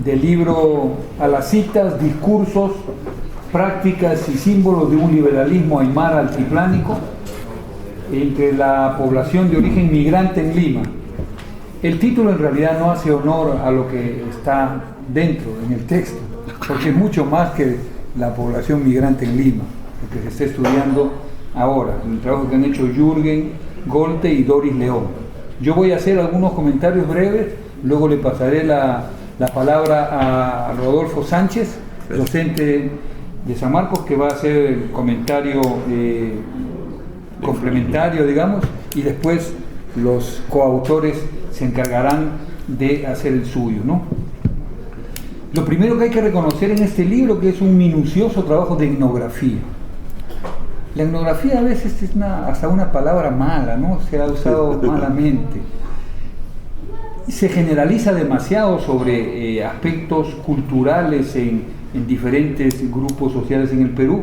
del libro A las citas, discursos, prácticas y símbolos de un liberalismo aymara altiplánico entre la población de origen migrante en Lima. El título en realidad no hace honor a lo que está dentro en el texto, porque es mucho más que la población migrante en Lima, lo que se está estudiando ahora, el trabajo que han hecho Jürgen Golte y Doris León. Yo voy a hacer algunos comentarios breves, luego le pasaré la palabra a Rodolfo Sánchez, docente de San Marcos, que va a hacer el comentario complementario, digamos, y después los coautores se encargarán de hacer el suyo, ¿no? Lo primero que hay que reconocer en este libro que es un minucioso trabajo de etnografía. La etnografía a veces es hasta una palabra mala, ¿no? Se ha usado malamente. Se generaliza demasiado sobre aspectos culturales en diferentes grupos sociales en el Perú,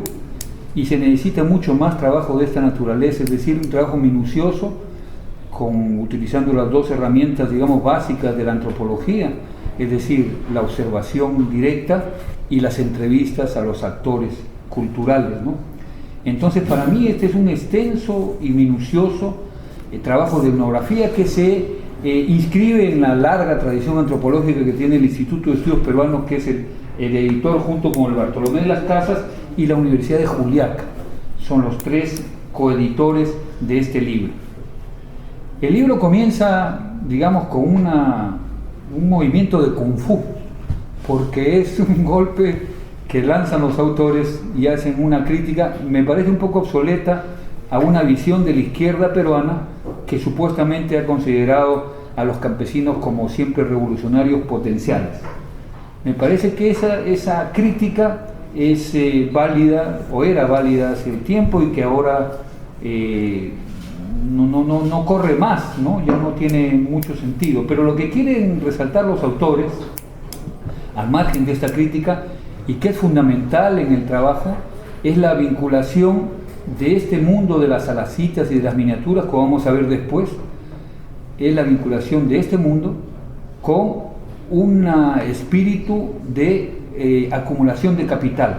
y se necesita mucho más trabajo de esta naturaleza, es decir, un trabajo minucioso, utilizando las dos herramientas, digamos, básicas de la antropología, es decir, la observación directa y las entrevistas a los actores culturales, ¿no? Entonces, para mí este es un extenso y minucioso trabajo de etnografía que se inscribe en la larga tradición antropológica que tiene el Instituto de Estudios Peruanos, que es el editor junto con el Bartolomé de las Casas y la Universidad de Juliaca. Son los tres coeditores de este libro. El libro comienza, digamos, con un movimiento de kung fu, porque es un golpe que lanzan los autores y hacen una crítica, me parece un poco obsoleta, a una visión de la izquierda peruana que supuestamente ha considerado a los campesinos como siempre revolucionarios potenciales. Me parece que esa crítica es válida, o era válida hace tiempo, y que ahora no corre más, ¿no? Ya no tiene mucho sentido. Pero lo que quieren resaltar los autores, al margen de esta crítica, y que es fundamental en el trabajo, es la vinculación de este mundo de las salacitas y de las miniaturas, como vamos a ver después, es la vinculación de este mundo con un espíritu de acumulación de capital,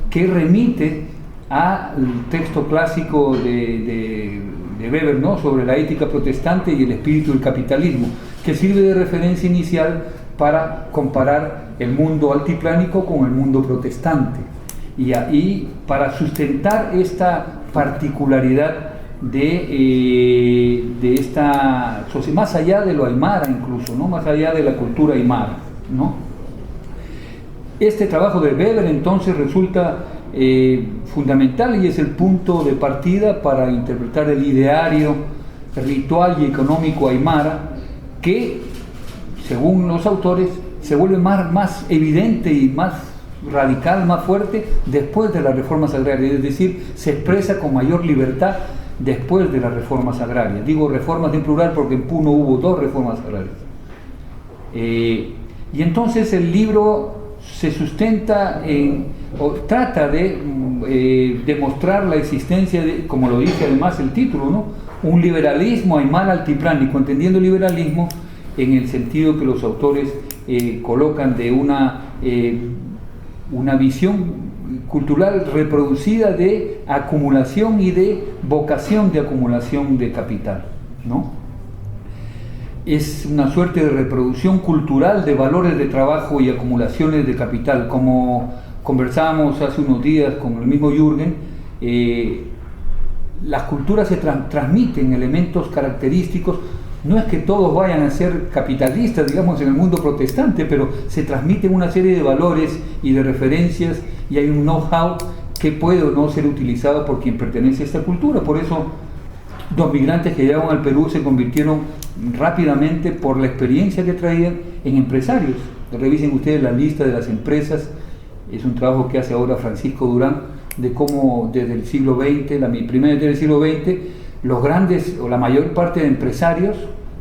que remite al texto clásico de Weber, ¿no?, sobre la ética protestante y el espíritu del capitalismo, que sirve de referencia inicial para comparar el mundo altiplánico con el mundo protestante, y para sustentar esta particularidad de esta sociedad, más allá de lo aymara incluso, ¿no?, más allá de la cultura aymara, ¿no? Este trabajo de Weber entonces resulta fundamental, y es el punto de partida para interpretar el ideario ritual y económico aymara, que según los autores se vuelve más evidente y más radical, más fuerte después de las reformas agrarias, es decir, se expresa con mayor libertad después de las reformas agrarias. Digo reformas en plural porque en Puno hubo 2 reformas agrarias. Y entonces el libro se sustenta o trata de demostrar la existencia de, como lo dice además el título, ¿no?, un liberalismo aymara altiplánico, entendiendo liberalismo en el sentido que los autores colocan de una visión cultural reproducida de acumulación y de vocación de acumulación de capital, ¿no? Es una suerte de reproducción cultural de valores de trabajo y acumulaciones de capital. Como conversábamos hace unos días con el mismo Jürgen, las culturas se transmiten elementos característicos. No es que todos vayan a ser capitalistas, digamos, en el mundo protestante, pero se transmiten una serie de valores y de referencias, y hay un know-how que puede o no ser utilizado por quien pertenece a esta cultura. Por eso los migrantes que llegaron al Perú se convirtieron rápidamente, por la experiencia que traían, en empresarios. Revisen ustedes la lista de las empresas, es un trabajo que hace ahora Francisco Durán, de cómo desde el siglo XX, la primera mitad del siglo XX, los grandes o la mayor parte de empresarios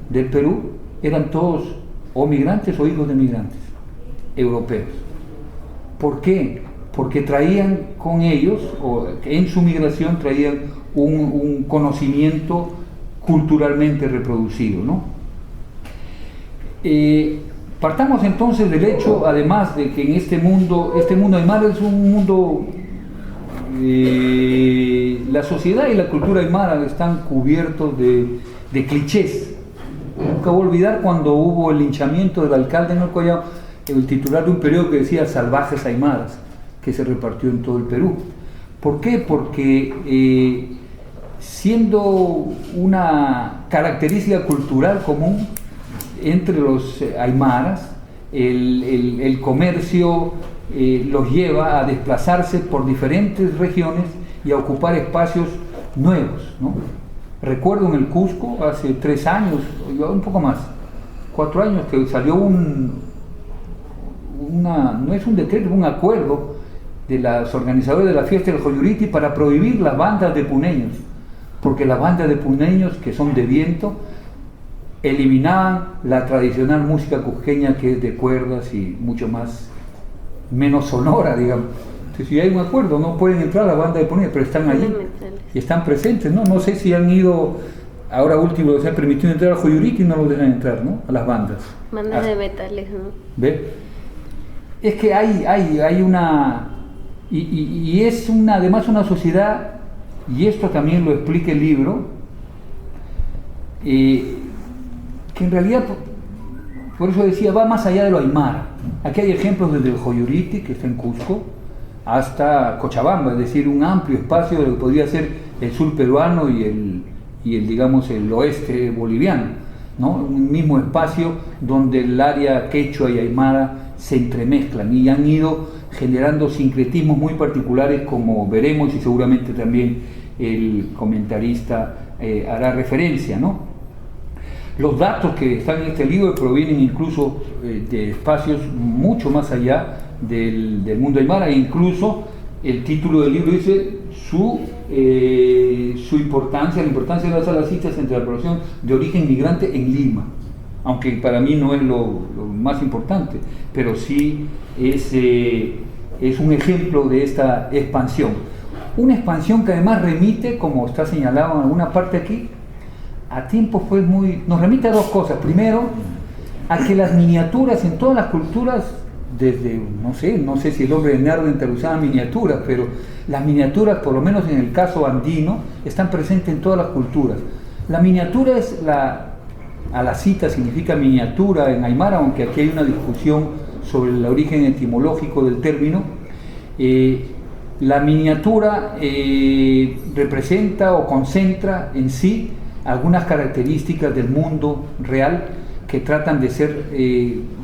del Perú eran todos o migrantes o hijos de migrantes europeos. ¿Por qué? Porque traían con ellos, o en su migración traían un conocimiento culturalmente reproducido, ¿no? Partamos entonces del hecho, además de que en este mundo aymara es un mundo, la sociedad y la cultura aymara están cubiertos de clichés. Nunca voy a olvidar cuando hubo el linchamiento del alcalde en el Collao, el titular de un periódico que decía salvajes aymaras, que se repartió en todo el Perú. ¿Por qué? Porque siendo una característica cultural común entre los aymaras, el comercio los lleva a desplazarse por diferentes regiones y a ocupar espacios nuevos, ¿no? Recuerdo en el Cusco, hace 3 años, un poco más, 4 años, que salió no es un decreto, un acuerdo de los organizadores de la fiesta del Joyuriti para prohibir las bandas de puneños, porque las bandas de puneños, que son de viento, eliminaban la tradicional música cusqueña, que es de cuerdas y mucho más, menos sonora, digamos. Entonces, si hay un acuerdo, no pueden entrar las bandas de puneños, pero están allí y están presentes, ¿no? No sé si han ido, ahora último se han permitido entrar al Joyuriti y no los dejan entrar, ¿no? A las bandas. Bandas de metales, ¿no? ¿Ve? Es que hay una... Y es además una sociedad, y esto también lo explica el libro, que en realidad, por eso decía, va más allá de lo aymara. Aquí hay ejemplos desde el Joyuriti, que está en Cusco, hasta Cochabamba, es decir, un amplio espacio de lo que podría ser el sur peruano y el digamos, el oeste boliviano, ¿no? Un mismo espacio donde el área quechua y aymara se entremezclan y han ido generando sincretismos muy particulares, como veremos y seguramente también el comentarista hará referencia, ¿no? Los datos que están en este libro provienen incluso de espacios mucho más allá del mundo aymara, e incluso el título del libro dice su importancia, la importancia de las salacitas entre la población de origen migrante en Lima, aunque para mí no es lo más importante, pero sí es un ejemplo de esta expansión. Una expansión que además remite, como está señalado en alguna parte aquí, a tiempos pues nos remite a 2 cosas. Primero, a que las miniaturas en todas las culturas, desde, no sé si el hombre de Nerdental usaba miniaturas, pero las miniaturas, por lo menos en el caso andino, están presentes en todas las culturas. La miniatura es alacita significa miniatura en aymara, aunque aquí hay una discusión sobre el origen etimológico del término. La miniatura representa o concentra en sí algunas características del mundo real que tratan de ser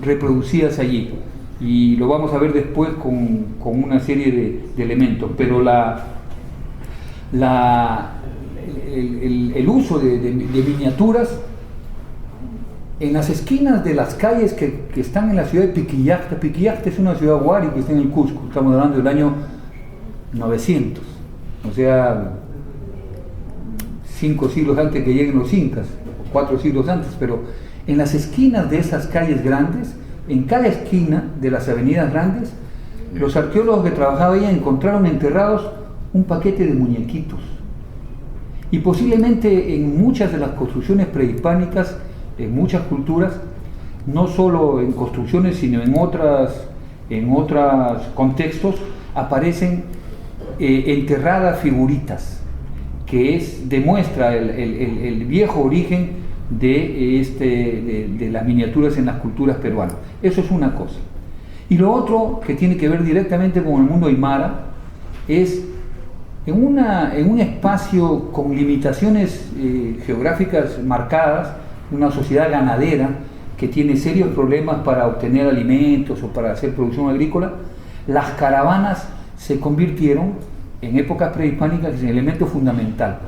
reproducidas allí, y lo vamos a ver después con una serie de elementos, pero el uso de miniaturas en las esquinas de las calles que están en la ciudad de Piquillacta. Piquillacta es una ciudad huari que está en el Cusco, estamos hablando del año 900, o sea, 5 siglos antes que lleguen los incas, 4 siglos antes, pero en las esquinas de esas calles grandes, en cada esquina de las avenidas grandes, los arqueólogos que trabajaban ahí encontraron enterrados un paquete de muñequitos. Y posiblemente en muchas de las construcciones prehispánicas, en muchas culturas, no solo en construcciones, sino en otros contextos, aparecen enterradas figuritas, que demuestra el viejo origen de las miniaturas en las culturas peruanas. Eso es una cosa. Y lo otro, que tiene que ver directamente con el mundo aymara, es en un espacio con limitaciones geográficas marcadas, una sociedad ganadera que tiene serios problemas para obtener alimentos o para hacer producción agrícola. Las caravanas se convirtieron en épocas prehispánicas en elemento fundamental.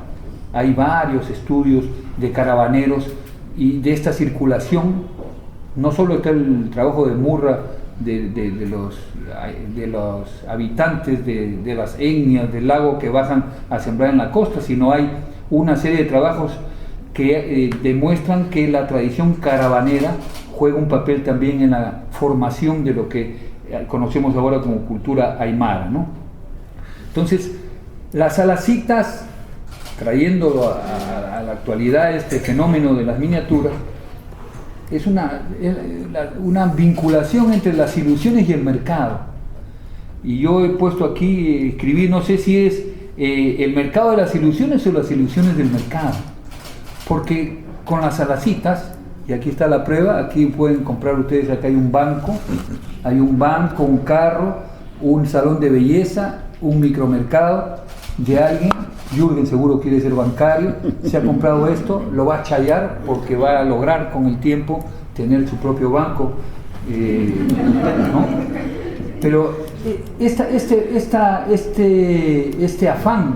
Hay varios estudios de caravaneros y de esta circulación. No solo está el trabajo de Murra de los habitantes de las etnias del lago que bajan a sembrar en la costa, sino hay una serie de trabajos que demuestran que la tradición caravanera juega un papel también en la formación de lo que conocemos ahora como cultura aymara, ¿no? Entonces, las salacitas, trayendo a la actualidad este fenómeno de las miniaturas, una vinculación entre las ilusiones y el mercado. Y yo he puesto aquí, escribí, no sé si es el mercado de las ilusiones o las ilusiones del mercado. Porque con las alacitas, y aquí está la prueba, aquí pueden comprar ustedes, acá hay un banco, un carro, un salón de belleza, un micromercado de alguien. Jürgen seguro quiere ser bancario, se ha comprado esto, lo va a chayar porque va a lograr con el tiempo tener su propio banco, ¿no? Pero este afán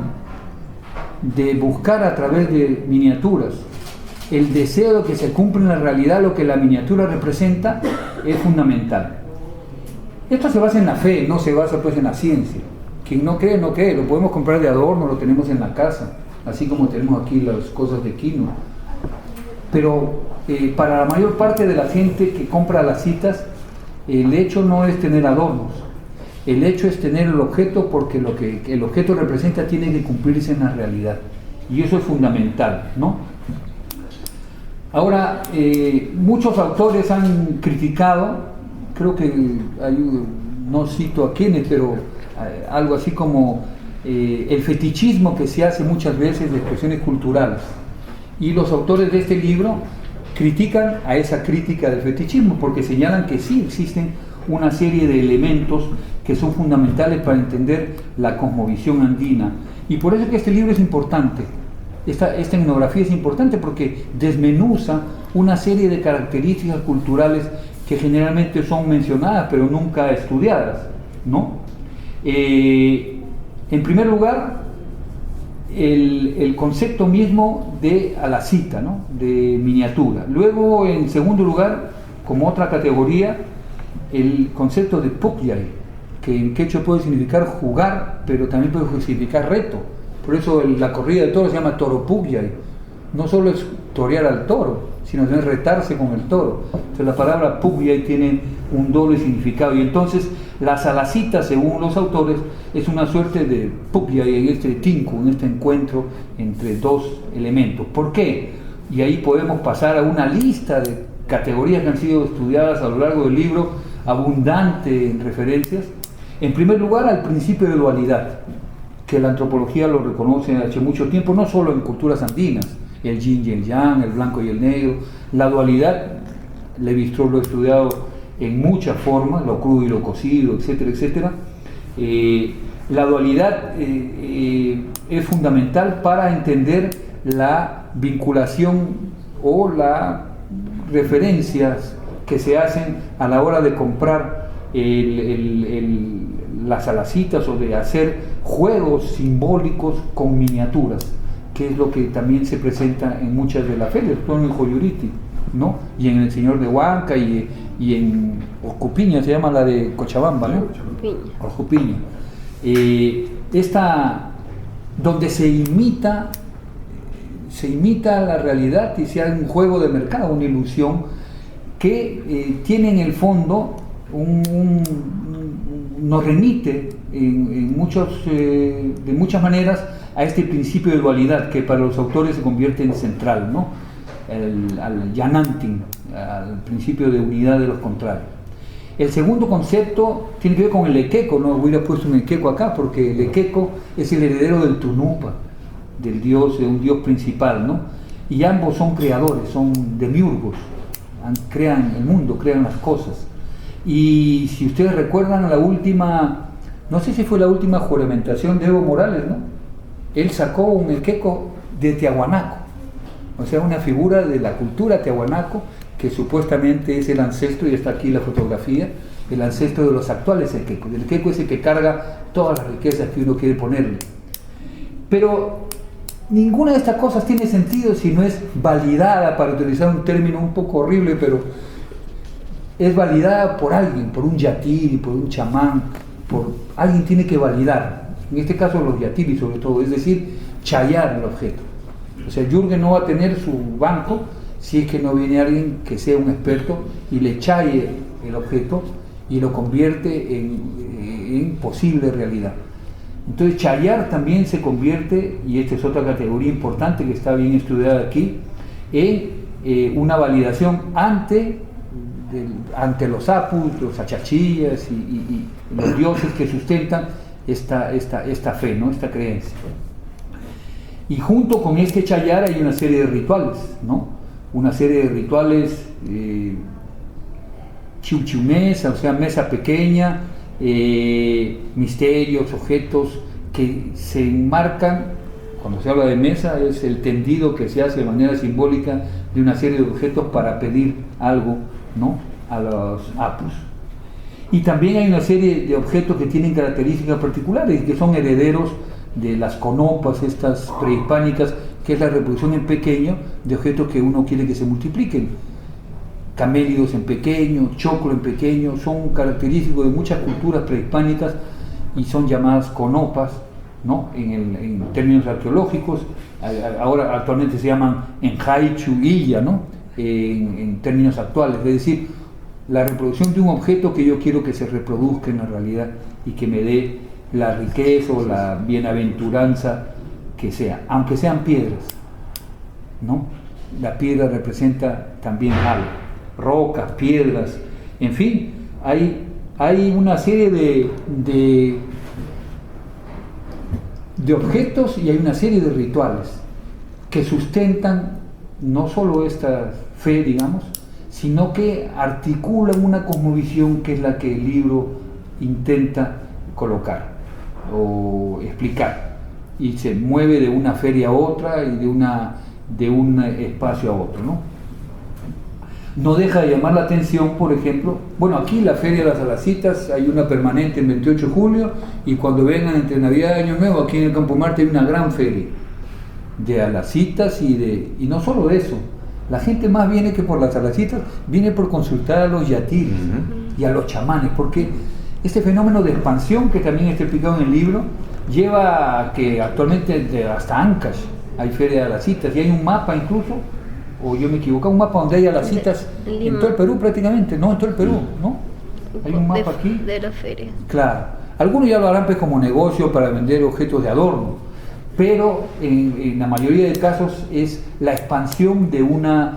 de buscar a través de miniaturas el deseo de que se cumpla en la realidad lo que la miniatura representa es fundamental. Esto se basa en la fe, no se basa pues en la ciencia. Quien no cree, no cree, lo podemos comprar de adorno, lo tenemos en la casa, así como tenemos aquí las cosas de quinoa. Pero para la mayor parte de la gente que compra las citas, el hecho no es tener adornos, el hecho es tener el objeto, porque lo que el objeto representa tiene que cumplirse en la realidad, y eso es fundamental, ¿no? Ahora, muchos autores han criticado, creo que no cito a quiénes, pero algo así como el fetichismo que se hace muchas veces de expresiones culturales, y los autores de este libro critican a esa crítica del fetichismo porque señalan que sí existen una serie de elementos que son fundamentales para entender la cosmovisión andina, y por eso es que este libro es importante. Esta etnografía es importante porque desmenuza una serie de características culturales que generalmente son mencionadas pero nunca estudiadas, ¿no? En primer lugar, el concepto mismo de alacita, ¿no? De miniatura. Luego, en segundo lugar, como otra categoría, el concepto de pukyay, que en quechua puede significar jugar, pero también puede significar reto. Por eso la corrida de toros se llama toro pukyay. No solo es torear al toro, sino también retarse con el toro. Entonces la palabra pukyay tiene un doble significado, y entonces las alacitas, según los autores, es una suerte de pukyay en este tinku, en este encuentro entre dos elementos. ¿Por qué? Y ahí podemos pasar a una lista de categorías que han sido estudiadas a lo largo del libro, abundante en referencias. En primer lugar, al principio de dualidad, que la antropología lo reconoce hace mucho tiempo, no solo en culturas andinas, el yin y el yang, el blanco y el negro, la dualidad. Lévi-Strauss lo ha estudiado en muchas formas, lo crudo y lo cocido, etcétera, etcétera. La dualidad es fundamental para entender la vinculación o las referencias que se hacen a la hora de comprar las alacitas o de hacer juegos simbólicos con miniaturas, que es lo que también se presenta en muchas de las ferias, todo en Joyuriti, ¿no? Y en El Señor de Huanca y en Oscupiña, se llama la de Cochabamba, ¿no? Oscupiña. Donde se imita la realidad y se hace un juego de mercado, una ilusión que tiene en el fondo nos remite de muchas maneras a este principio de dualidad que para los autores se convierte en central, ¿no? Al Yanantin, al principio de unidad de los contrarios. El segundo concepto tiene que ver con el equeco, no hubiera puesto un equeco acá porque el equeco es el heredero del Tunupa, de un dios principal, ¿no? Y ambos son creadores, son demiurgos, crean el mundo, crean las cosas. Y si ustedes recuerdan no sé si fue la última juramentación de Evo Morales, ¿no? Él sacó un equeco de Tiahuanaco, o sea, una figura de la cultura tiahuanaco que supuestamente es el ancestro, y está aquí la fotografía, el ancestro de los actuales equecos. El equeco es el que carga todas las riquezas que uno quiere ponerle. Pero ninguna de estas cosas tiene sentido si no es validada, para utilizar un término un poco horrible, pero es validada por alguien, por un yatiri, por un chamán, alguien tiene que validar, en este caso los yatiri sobre todo, es decir, chayar el objeto. O sea, Jürgen no va a tener su banco si es que no viene alguien que sea un experto y le chaye el objeto y lo convierte en posible realidad. Entonces chayar también se convierte, y esta es otra categoría importante que está bien estudiada aquí, en una validación ante los apus, los achachillas y los dioses que sustentan esta fe, ¿no? Esta creencia. Y junto con este chayar hay una serie de rituales, ¿no? Una serie de rituales chiuchumesa, o sea, mesa pequeña, misterios, objetos que se enmarcan. Cuando se habla de mesa es el tendido que se hace de manera simbólica de una serie de objetos para pedir algo, ¿no? A los apus. Y también hay una serie de objetos que tienen características particulares y que son herederos de las conopas, estas prehispánicas, que es la reproducción en pequeño de objetos que uno quiere que se multipliquen. Camélidos en pequeño, choclo en pequeño, son característicos de muchas culturas prehispánicas y son llamadas conopas, ¿no? En términos arqueológicos. Ahora actualmente se llaman enjaichu illa, ¿no? En términos actuales, es decir, la reproducción de un objeto que yo quiero que se reproduzca en la realidad y que me dé la riqueza o la bienaventuranza que sea, aunque sean piedras, ¿no? La piedra representa también algo, rocas, piedras, en fin, hay una serie de objetos y hay una serie de rituales que sustentan no solo esta fe, digamos, sino que articulan una cosmovisión que es la que el libro intenta colocar o explicar, y se mueve de una feria a otra y de un espacio a otro, ¿no? No deja de llamar la atención, por ejemplo, bueno, aquí la Feria de las Alacitas hay una permanente el 28 de julio y cuando vengan entre Navidad y Año Nuevo aquí en el Campo Marte hay una gran feria de alacitas y no solo de eso, la gente más viene que por las alacitas, viene por consultar a los yatiris y a los chamanes, porque este fenómeno de expansión que también está explicado en el libro lleva a que actualmente hasta Ancash hay feria de alacitas y hay un mapa incluso, o yo me equivoco, un mapa donde hay alacitas en todo el Perú prácticamente, no en todo el Perú, ¿no? Hay un mapa aquí. De la feria. Claro, algunos ya lo harán pues como negocio para vender objetos de adorno, pero en la mayoría de casos es la expansión de una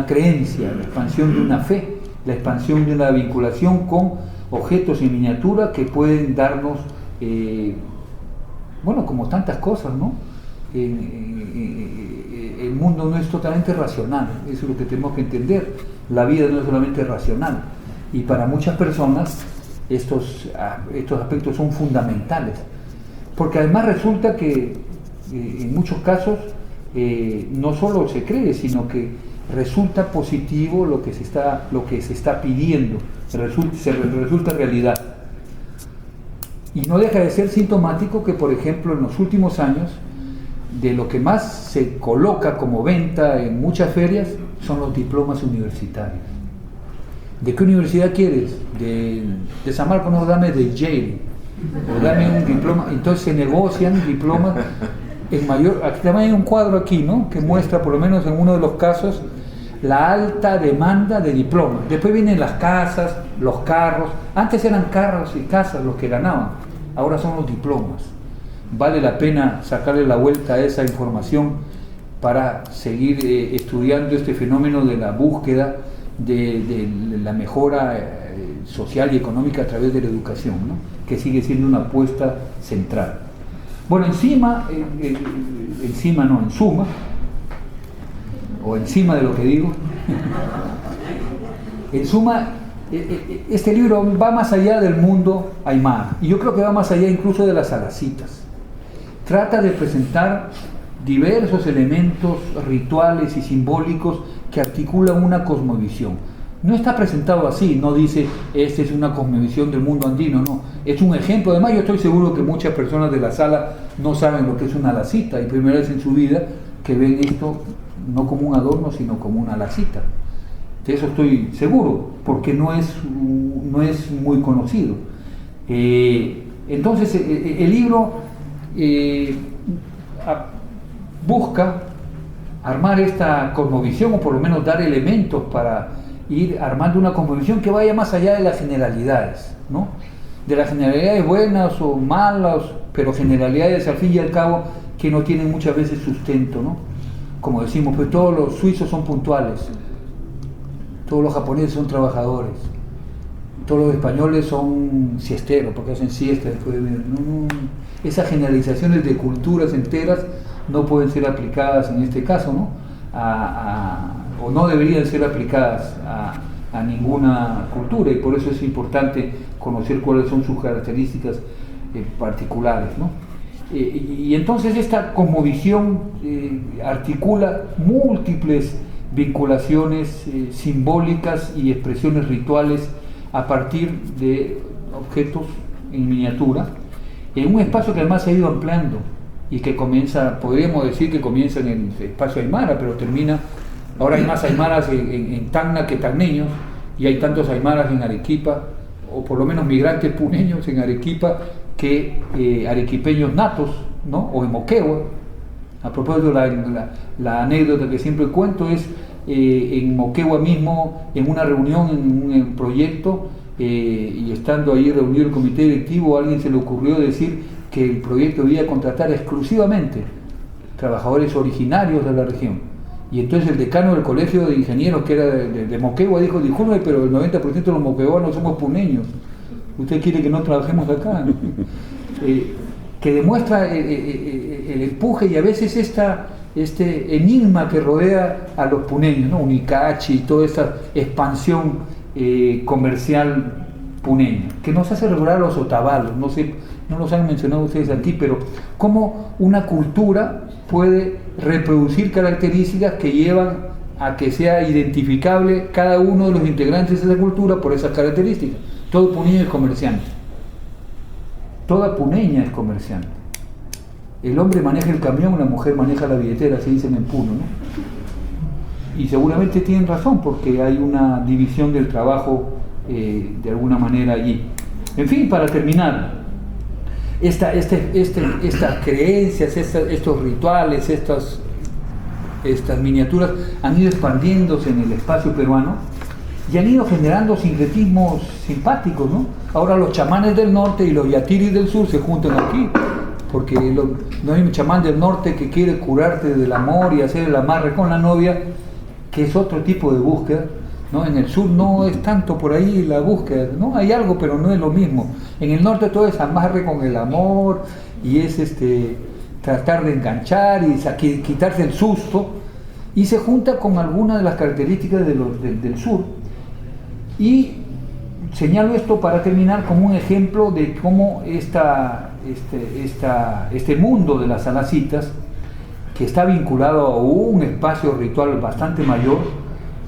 creencia, la expansión de una fe, la expansión de una vinculación con objetos en miniatura que pueden darnos, bueno, como tantas cosas, ¿no? El mundo no es totalmente racional, eso es lo que tenemos que entender, la vida no es solamente racional, y para muchas personas estos aspectos son fundamentales, porque además resulta que en muchos casos no solo se cree, sino que resulta positivo lo que se está pidiendo, resulta realidad. Y no deja de ser sintomático que, por ejemplo, en los últimos años, de lo que más se coloca como venta en muchas ferias son los diplomas universitarios. ¿De qué universidad quieres? De San Marcos, no, dame de Yale, o dame un diploma. Entonces se negocian diplomas en mayor. Aquí también hay un cuadro aquí, ¿no?, que muestra, por lo menos en uno de los casos, la alta demanda de diplomas. Después vienen las casas, los carros. Antes eran carros y casas los que ganaban, ahora son los diplomas. Vale la pena sacarle la vuelta a esa información para seguir estudiando este fenómeno de la búsqueda de la mejora social y económica a través de la educación, ¿no?, que sigue siendo una apuesta central. Bueno, en suma, o encima de lo que digo, en suma, este libro va más allá del mundo aymara, y yo creo que va más allá incluso de las alacitas. Trata de presentar diversos elementos rituales y simbólicos que articulan una cosmovisión. No está presentado así, no dice, esta es una cosmovisión del mundo andino, no. Es un ejemplo. Además, yo estoy seguro que muchas personas de la sala no saben lo que es una alacita, y primera vez en su vida que ven esto no como un adorno, sino como una alacita. De eso estoy seguro, porque no es muy conocido. Entonces, el libro busca armar esta cosmovisión, o por lo menos dar elementos para ir armando una cosmovisión que vaya más allá de las generalidades, ¿no? De las generalidades buenas o malas, pero generalidades al fin y al cabo que no tienen muchas veces sustento, ¿no? como decimos, pues todos los suizos son puntuales, todos los japoneses son trabajadores, todos los españoles son siesteros porque hacen siesta después de venir. No, esas generalizaciones de culturas enteras no pueden ser aplicadas en este caso, ¿no? O no deberían ser aplicadas a ninguna cultura, y por eso es importante conocer cuáles son sus características particulares, ¿no? Y entonces esta cosmovisión articula múltiples vinculaciones simbólicas y expresiones rituales a partir de objetos en miniatura, en un espacio que además se ha ido ampliando y que comienza, podríamos decir que comienza en el espacio aymara, pero termina, ahora hay más aymaras en Tacna que tacneños, y hay tantos aymaras en Arequipa, o por lo menos migrantes puneños en Arequipa, que arequipeños natos, ¿no? O en Moquegua. A propósito, la anécdota que siempre cuento es en Moquegua mismo, en una reunión, en un proyecto, y estando ahí reunido el comité directivo, a alguien se le ocurrió decir que el proyecto debía contratar exclusivamente trabajadores originarios de la región. Y entonces el decano del colegio de ingenieros, que era de Moquegua, dijo: disculpe, pero el 90% de los moqueguanos somos puneños. ¿Usted quiere que no trabajemos acá? Que demuestra el empuje y a veces este enigma que rodea a los puneños, ¿no? Unicachi y toda esta expansión comercial puneña, que nos hace recordar a los otavalos. No sé, no los han mencionado ustedes aquí, pero cómo una cultura puede reproducir características que llevan a que sea identificable cada uno de los integrantes de esa cultura por esas características. Todo puneño es comerciante, toda puneña es comerciante. El hombre maneja el camión, la mujer maneja la billetera, se dicen en Puno, ¿no? Y seguramente tienen razón, porque hay una división del trabajo de alguna manera allí. En fin, para terminar, estas creencias, estos rituales, estas miniaturas han ido expandiéndose en el espacio peruano y han ido generando sincretismos simpáticos, ¿no? Ahora los chamanes del norte y los yatiris del sur se juntan aquí, porque no hay un chamán del norte que quiere curarte del amor y hacer el amarre con la novia, que es otro tipo de búsqueda, ¿no? En el sur no es tanto por ahí la búsqueda, ¿no? Hay algo, pero no es lo mismo. En el norte todo es amarre con el amor y es tratar de enganchar y quitarse el susto, y se junta con algunas de las características del sur. Y señalo esto para terminar como un ejemplo de cómo este mundo de las salacitas, que está vinculado a un espacio ritual bastante mayor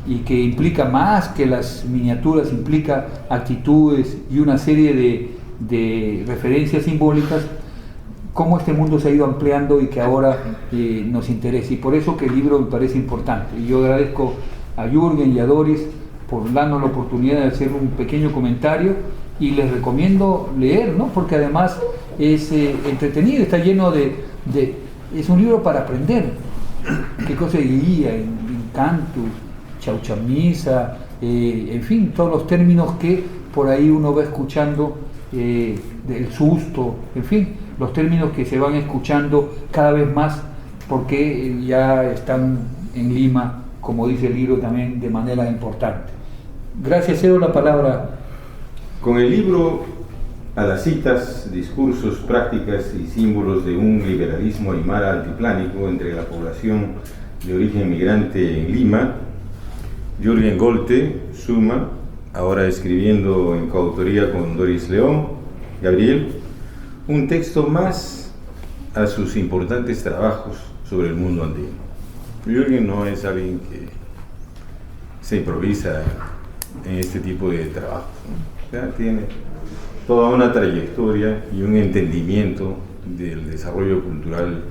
y que implica más que las miniaturas, implica actitudes y una serie de referencias simbólicas, cómo este mundo se ha ido ampliando y que ahora nos interesa. Y por eso que el libro me parece importante. Y yo agradezco a Jürgen y a Doris por darnos la oportunidad de hacer un pequeño comentario, y les recomiendo leer, ¿no? Porque además es entretenido, está lleno es un libro para aprender. Qué cosa de guía, encantus, chauchamisa, en fin, todos los términos que por ahí uno va escuchando, del susto, en fin, los términos que se van escuchando cada vez más porque ya están en Lima, como dice el libro también, de manera importante. Gracias, cedo la palabra. Con el libro A las citas, discursos, prácticas y símbolos de un liberalismo aymara altiplánico entre la población de origen migrante en Lima, Jürgen Golte suma, ahora escribiendo en coautoría con Doris León, Gabriel, un texto más a sus importantes trabajos sobre el mundo andino. Jürgen no es alguien que se improvisa en este tipo de trabajos, ¿no? O sea, tiene toda una trayectoria y un entendimiento del desarrollo cultural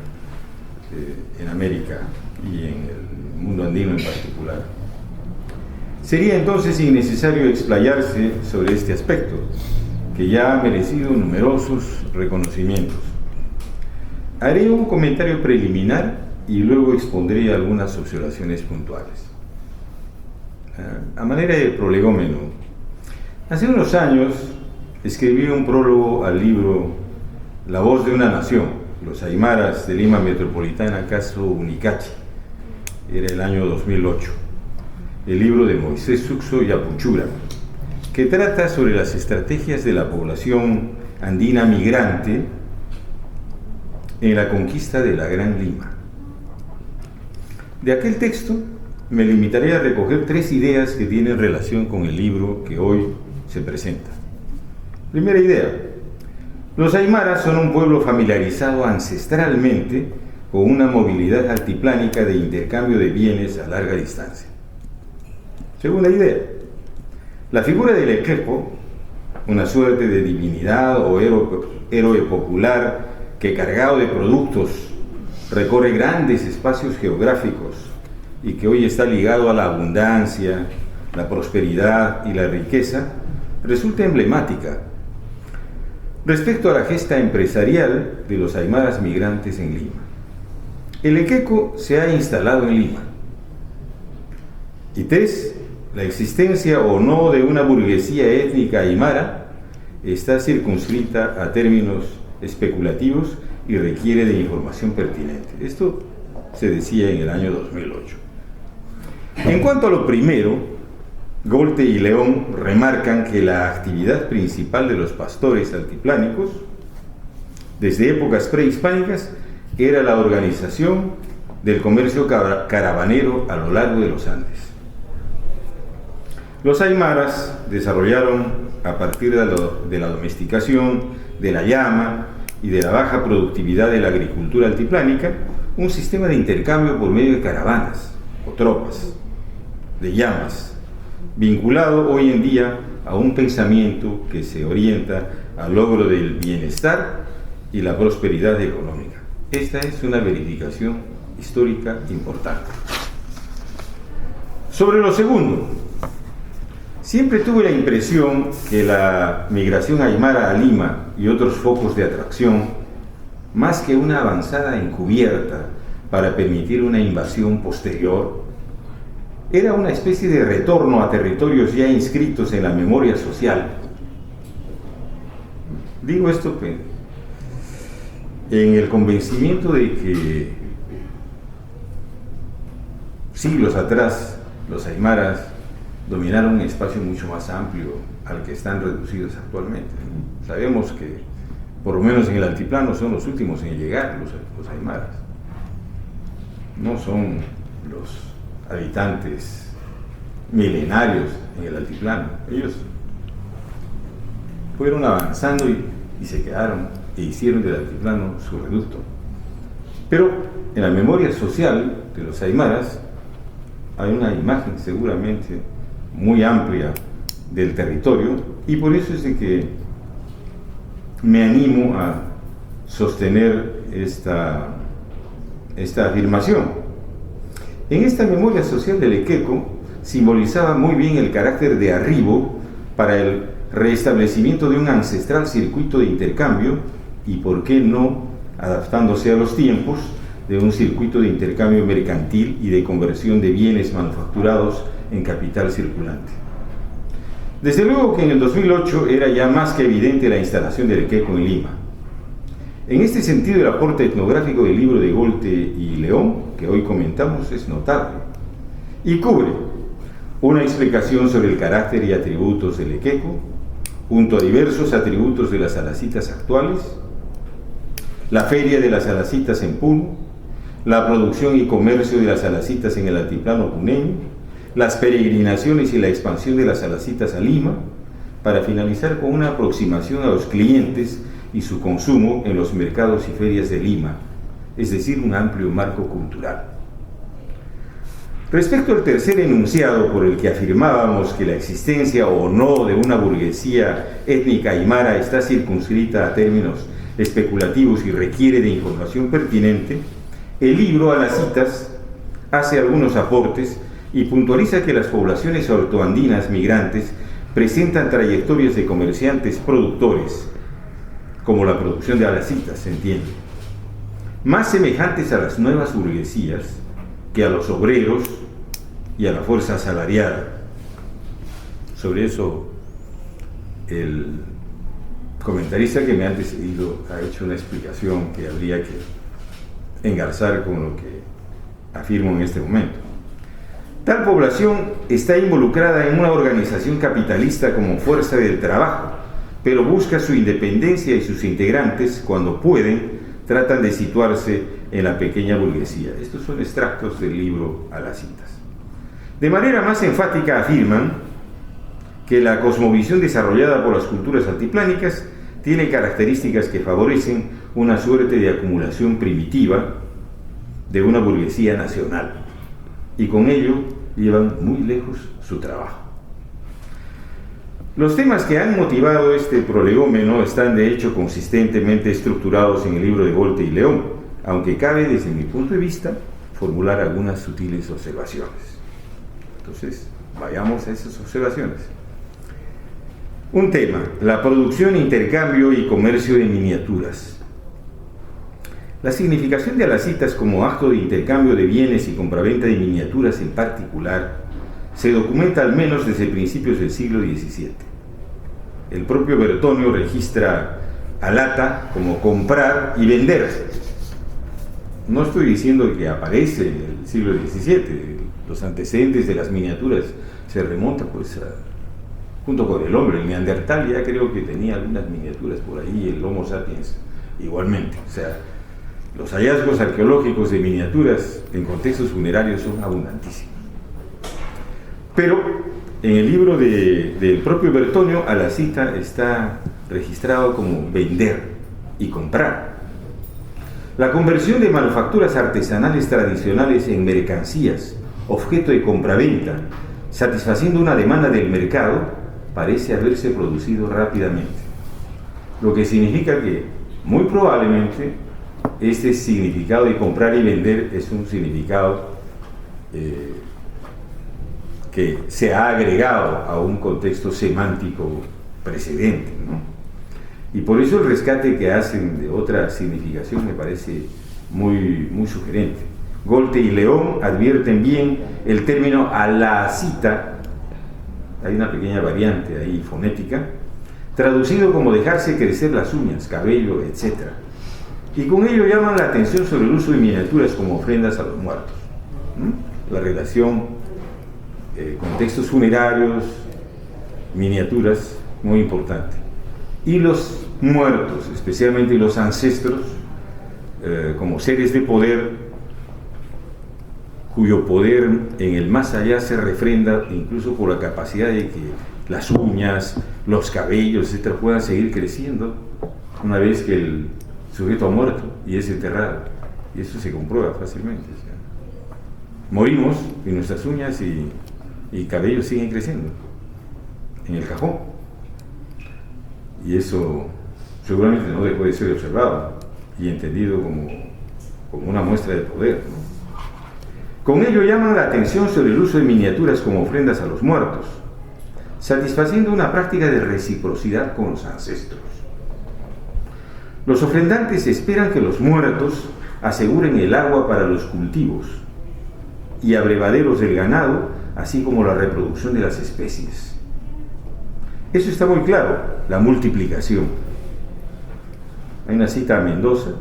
en América y en el mundo andino en particular. Sería entonces innecesario explayarse sobre este aspecto, que ya ha merecido numerosos reconocimientos. Haré un comentario preliminar y luego expondré algunas observaciones puntuales. A manera de prolegómeno, hace unos años escribí un prólogo al libro La voz de una nación, los aymaras de Lima Metropolitana, caso Unicachi, era el año 2008, el libro de Moisés Sucso y Apuchura, que trata sobre las estrategias de la población andina migrante en la conquista de la Gran Lima. De aquel texto me limitaré a recoger 3 ideas que tienen relación con el libro que hoy se presenta. Primera idea: los aymaras son un pueblo familiarizado ancestralmente con una movilidad altiplánica de intercambio de bienes a larga distancia. Segunda idea: la figura del Equeco, una suerte de divinidad o héroe popular que, cargado de productos, recorre grandes espacios geográficos y que hoy está ligado a la abundancia, la prosperidad y la riqueza, resulta emblemática respecto a la gesta empresarial de los aymaras migrantes en Lima. El Equeco se ha instalado en Lima. Y 3, la existencia o no de una burguesía étnica aymara está circunscrita a términos especulativos y requiere de información pertinente. Esto se decía en el año 2008. En cuanto a lo primero, Golte y León remarcan que la actividad principal de los pastores altiplánicos, desde épocas prehispánicas, era la organización del comercio caravanero a lo largo de los Andes. Los aymaras desarrollaron, a partir de la domesticación, de la llama y de la baja productividad de la agricultura altiplánica, un sistema de intercambio por medio de caravanas o tropas, de llamas, vinculado hoy en día a un pensamiento que se orienta al logro del bienestar y la prosperidad económica. Esta es una verificación histórica importante. Sobre lo segundo, siempre tuve la impresión que la migración aymara a Lima y otros focos de atracción, más que una avanzada encubierta para permitir una invasión posterior, era una especie de retorno a territorios ya inscritos en la memoria social. Digo esto en el convencimiento de que siglos atrás los aymaras dominaron un espacio mucho más amplio al que están reducidos actualmente. Sabemos que, por lo menos en el altiplano, son los últimos en llegar los aymaras. No son los habitantes milenarios en el altiplano. Ellos fueron avanzando y se quedaron e hicieron del altiplano su reducto. Pero en la memoria social de los aymaras hay una imagen seguramente muy amplia del territorio, y por eso es de que me animo a sostener esta afirmación. En esta memoria social del Equeco simbolizaba muy bien el carácter de arribo para el restablecimiento de un ancestral circuito de intercambio y, por qué no, adaptándose a los tiempos, de un circuito de intercambio mercantil y de conversión de bienes manufacturados en capital circulante. Desde luego que en el 2008 era ya más que evidente la instalación del Equeco en Lima. En este sentido, el aporte etnográfico del libro de Golte y León, que hoy comentamos, es notable y cubre una explicación sobre el carácter y atributos del Equeco, junto a diversos atributos de las salacitas actuales, la feria de las salacitas en Puno, la producción y comercio de las salacitas en el altiplano puneño, las peregrinaciones y la expansión de las salacitas a Lima, para finalizar con una aproximación a los clientes y su consumo en los mercados y ferias de Lima, es decir, un amplio marco cultural. Respecto al tercer enunciado, por el que afirmábamos que la existencia o no de una burguesía étnica aymara está circunscrita a términos especulativos y requiere de información pertinente, el libro, a las citas, hace algunos aportes y puntualiza que las poblaciones altoandinas migrantes presentan trayectorias de comerciantes productores, como la producción de alacitas, se entiende, más semejantes a las nuevas burguesías que a los obreros y a la fuerza asalariada. Sobre eso, el comentarista que me ha antecedido ha hecho una explicación que habría que engarzar con lo que afirmo en este momento. Tal población está involucrada en una organización capitalista como fuerza del trabajo, pero busca su independencia y sus integrantes, cuando pueden, tratan de situarse en la pequeña burguesía. Estos son extractos del libro A las citas. De manera más enfática afirman que la cosmovisión desarrollada por las culturas altiplánicas tiene características que favorecen una suerte de acumulación primitiva de una burguesía nacional, y con ello llevan muy lejos su trabajo. Los temas que han motivado este prolegómeno están de hecho consistentemente estructurados en el libro de Golte y León, aunque cabe desde mi punto de vista formular algunas sutiles observaciones. Entonces, vayamos a esas observaciones. Un tema: la producción, intercambio y comercio de miniaturas. La significación de las citas como acto de intercambio de bienes y compraventa de miniaturas en particular se documenta al menos desde principios del siglo XVII. El propio Bertonio registra alata como comprar y vender. No estoy diciendo que aparece en el siglo XVII, los antecedentes de las miniaturas se remontan pues junto con el hombre. El Neandertal ya creo que tenía algunas miniaturas por ahí, el Homo sapiens igualmente. O sea, los hallazgos arqueológicos de miniaturas en contextos funerarios son abundantísimos. Pero en el libro del propio Bertonio, a la cita está registrado como vender y comprar. La conversión de manufacturas artesanales tradicionales en mercancías, objeto de compraventa, satisfaciendo una demanda del mercado, parece haberse producido rápidamente. Lo que significa que, muy probablemente, este significado de comprar y vender es un significado que se ha agregado a un contexto semántico precedente, ¿no? Y por eso el rescate que hacen de otra significación me parece muy sugerente. Golte y León advierten bien el término a la cita, hay una pequeña variante ahí fonética, traducido como dejarse crecer las uñas, cabello, etc. Y con ello llaman la atención sobre el uso de miniaturas como ofrendas a los muertos. La relación contextos funerarios, miniaturas, muy importante. Y los muertos, especialmente los ancestros, como seres de poder, cuyo poder en el más allá se refrenda incluso por la capacidad de que las uñas, los cabellos, etc., puedan seguir creciendo una vez que el sujeto ha muerto y es enterrado. Y eso se comprueba fácilmente. O sea, morimos y nuestras uñas y cabellos siguen creciendo en el cajón, y eso seguramente no debe de ser observado y entendido como una muestra de poder, ¿no? Con ello llaman la atención sobre el uso de miniaturas como ofrendas a los muertos, satisfaciendo una práctica de reciprocidad con los ancestros. Los ofrendantes esperan que los muertos aseguren el agua para los cultivos y abrevaderos del ganado, así como la reproducción de las especies. Eso está muy claro, la multiplicación. Hay una cita a Mendoza,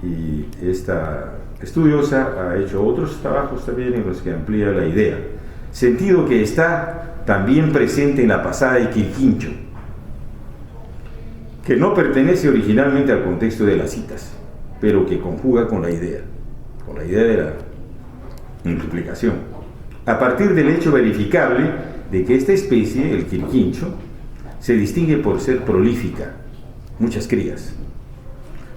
y esta estudiosa ha hecho otros trabajos también en los que amplía la idea, sentido que está también presente en la pasada de Quirquincho, que no pertenece originalmente al contexto de las citas, pero que conjuga con la idea de la multiplicación, a partir del hecho verificable de que esta especie, el quirquincho, se distingue por ser prolífica, muchas crías,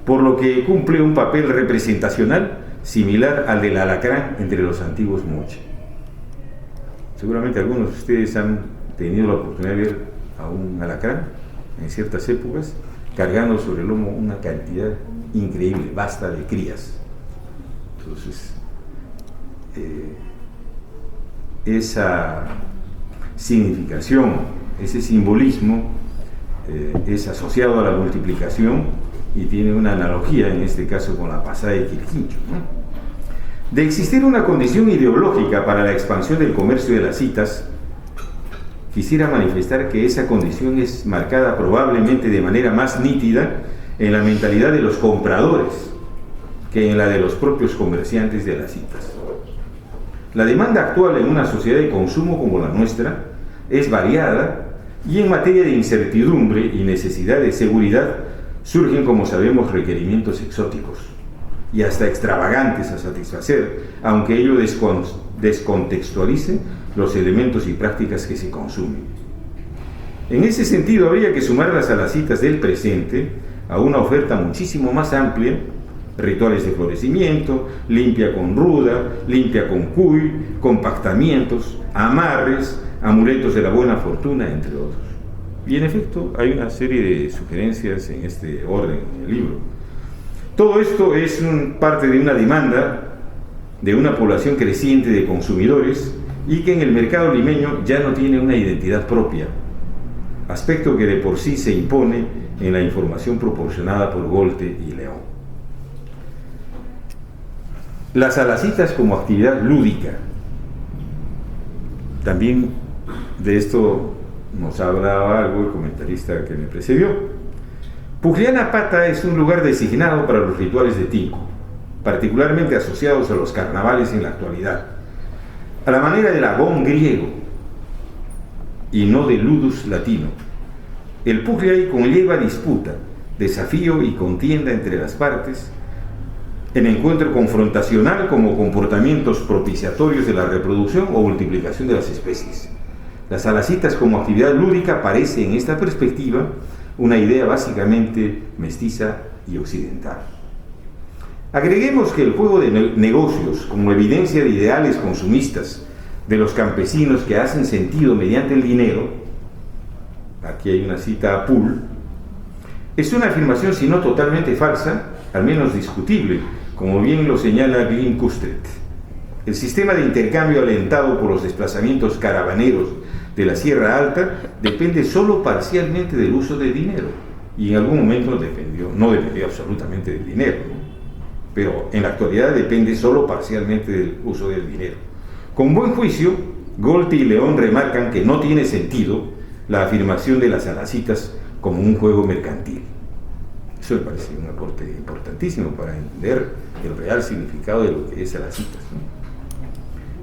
por lo que cumple un papel representacional similar al del alacrán entre los antiguos moche. Seguramente algunos de ustedes han tenido la oportunidad de ver a un alacrán en ciertas épocas cargando sobre el lomo una cantidad increíble, vasta de crías. Entonces, esa significación, ese simbolismo es asociado a la multiplicación y tiene una analogía en este caso con la pasada de Quirquincho, ¿no? De existir una condición ideológica para la expansión del comercio de las citas, quisiera manifestar que esa condición es marcada probablemente de manera más nítida en la mentalidad de los compradores, que en la de los propios comerciantes de Alacitas. La demanda actual en una sociedad de consumo como la nuestra es variada y en materia de incertidumbre y necesidad de seguridad surgen, como sabemos, requerimientos exóticos y hasta extravagantes a satisfacer, aunque ello descontextualice los elementos y prácticas que se consumen. En ese sentido, habría que sumar las Alacitas del presente a una oferta muchísimo más amplia: rituales de florecimiento, limpia con ruda, limpia con cuy, compactamientos, amarres, amuletos de la buena fortuna, entre otros. Y en efecto, hay una serie de sugerencias en este orden en el libro. Todo esto es parte de una demanda de una población creciente de consumidores y que en el mercado limeño ya no tiene una identidad propia, aspecto que de por sí se impone en la información proporcionada por Golte y León. Las Alacitas como actividad lúdica. También de esto nos hablaba algo el comentarista que me precedió. Pujliana Pata es un lugar designado para los rituales de Tinco, particularmente asociados a los carnavales en la actualidad, a la manera del agón griego y no del ludus latino. El Pujliai conlleva disputa, desafío y contienda entre las partes, en encuentro confrontacional como comportamientos propiciatorios de la reproducción o multiplicación de las especies. Las Alacitas como actividad lúdica parece en esta perspectiva una idea básicamente mestiza y occidental. Agreguemos que el juego de negocios como evidencia de ideales consumistas de los campesinos que hacen sentido mediante el dinero, aquí hay una cita a Poole, es una afirmación si no totalmente falsa, al menos discutible, como bien lo señala Glyn Kustret. El sistema de intercambio alentado por los desplazamientos caravaneros de la Sierra Alta depende solo parcialmente del uso del dinero, y en algún momento no dependió absolutamente del dinero, ¿no? Pero en la actualidad depende solo parcialmente del uso del dinero. Con buen juicio, Golte y León remarcan que no tiene sentido la afirmación de las Alacitas como un juego mercantil. Eso me parece un aporte importantísimo para entender el real significado de lo que es Alacitas, ¿no?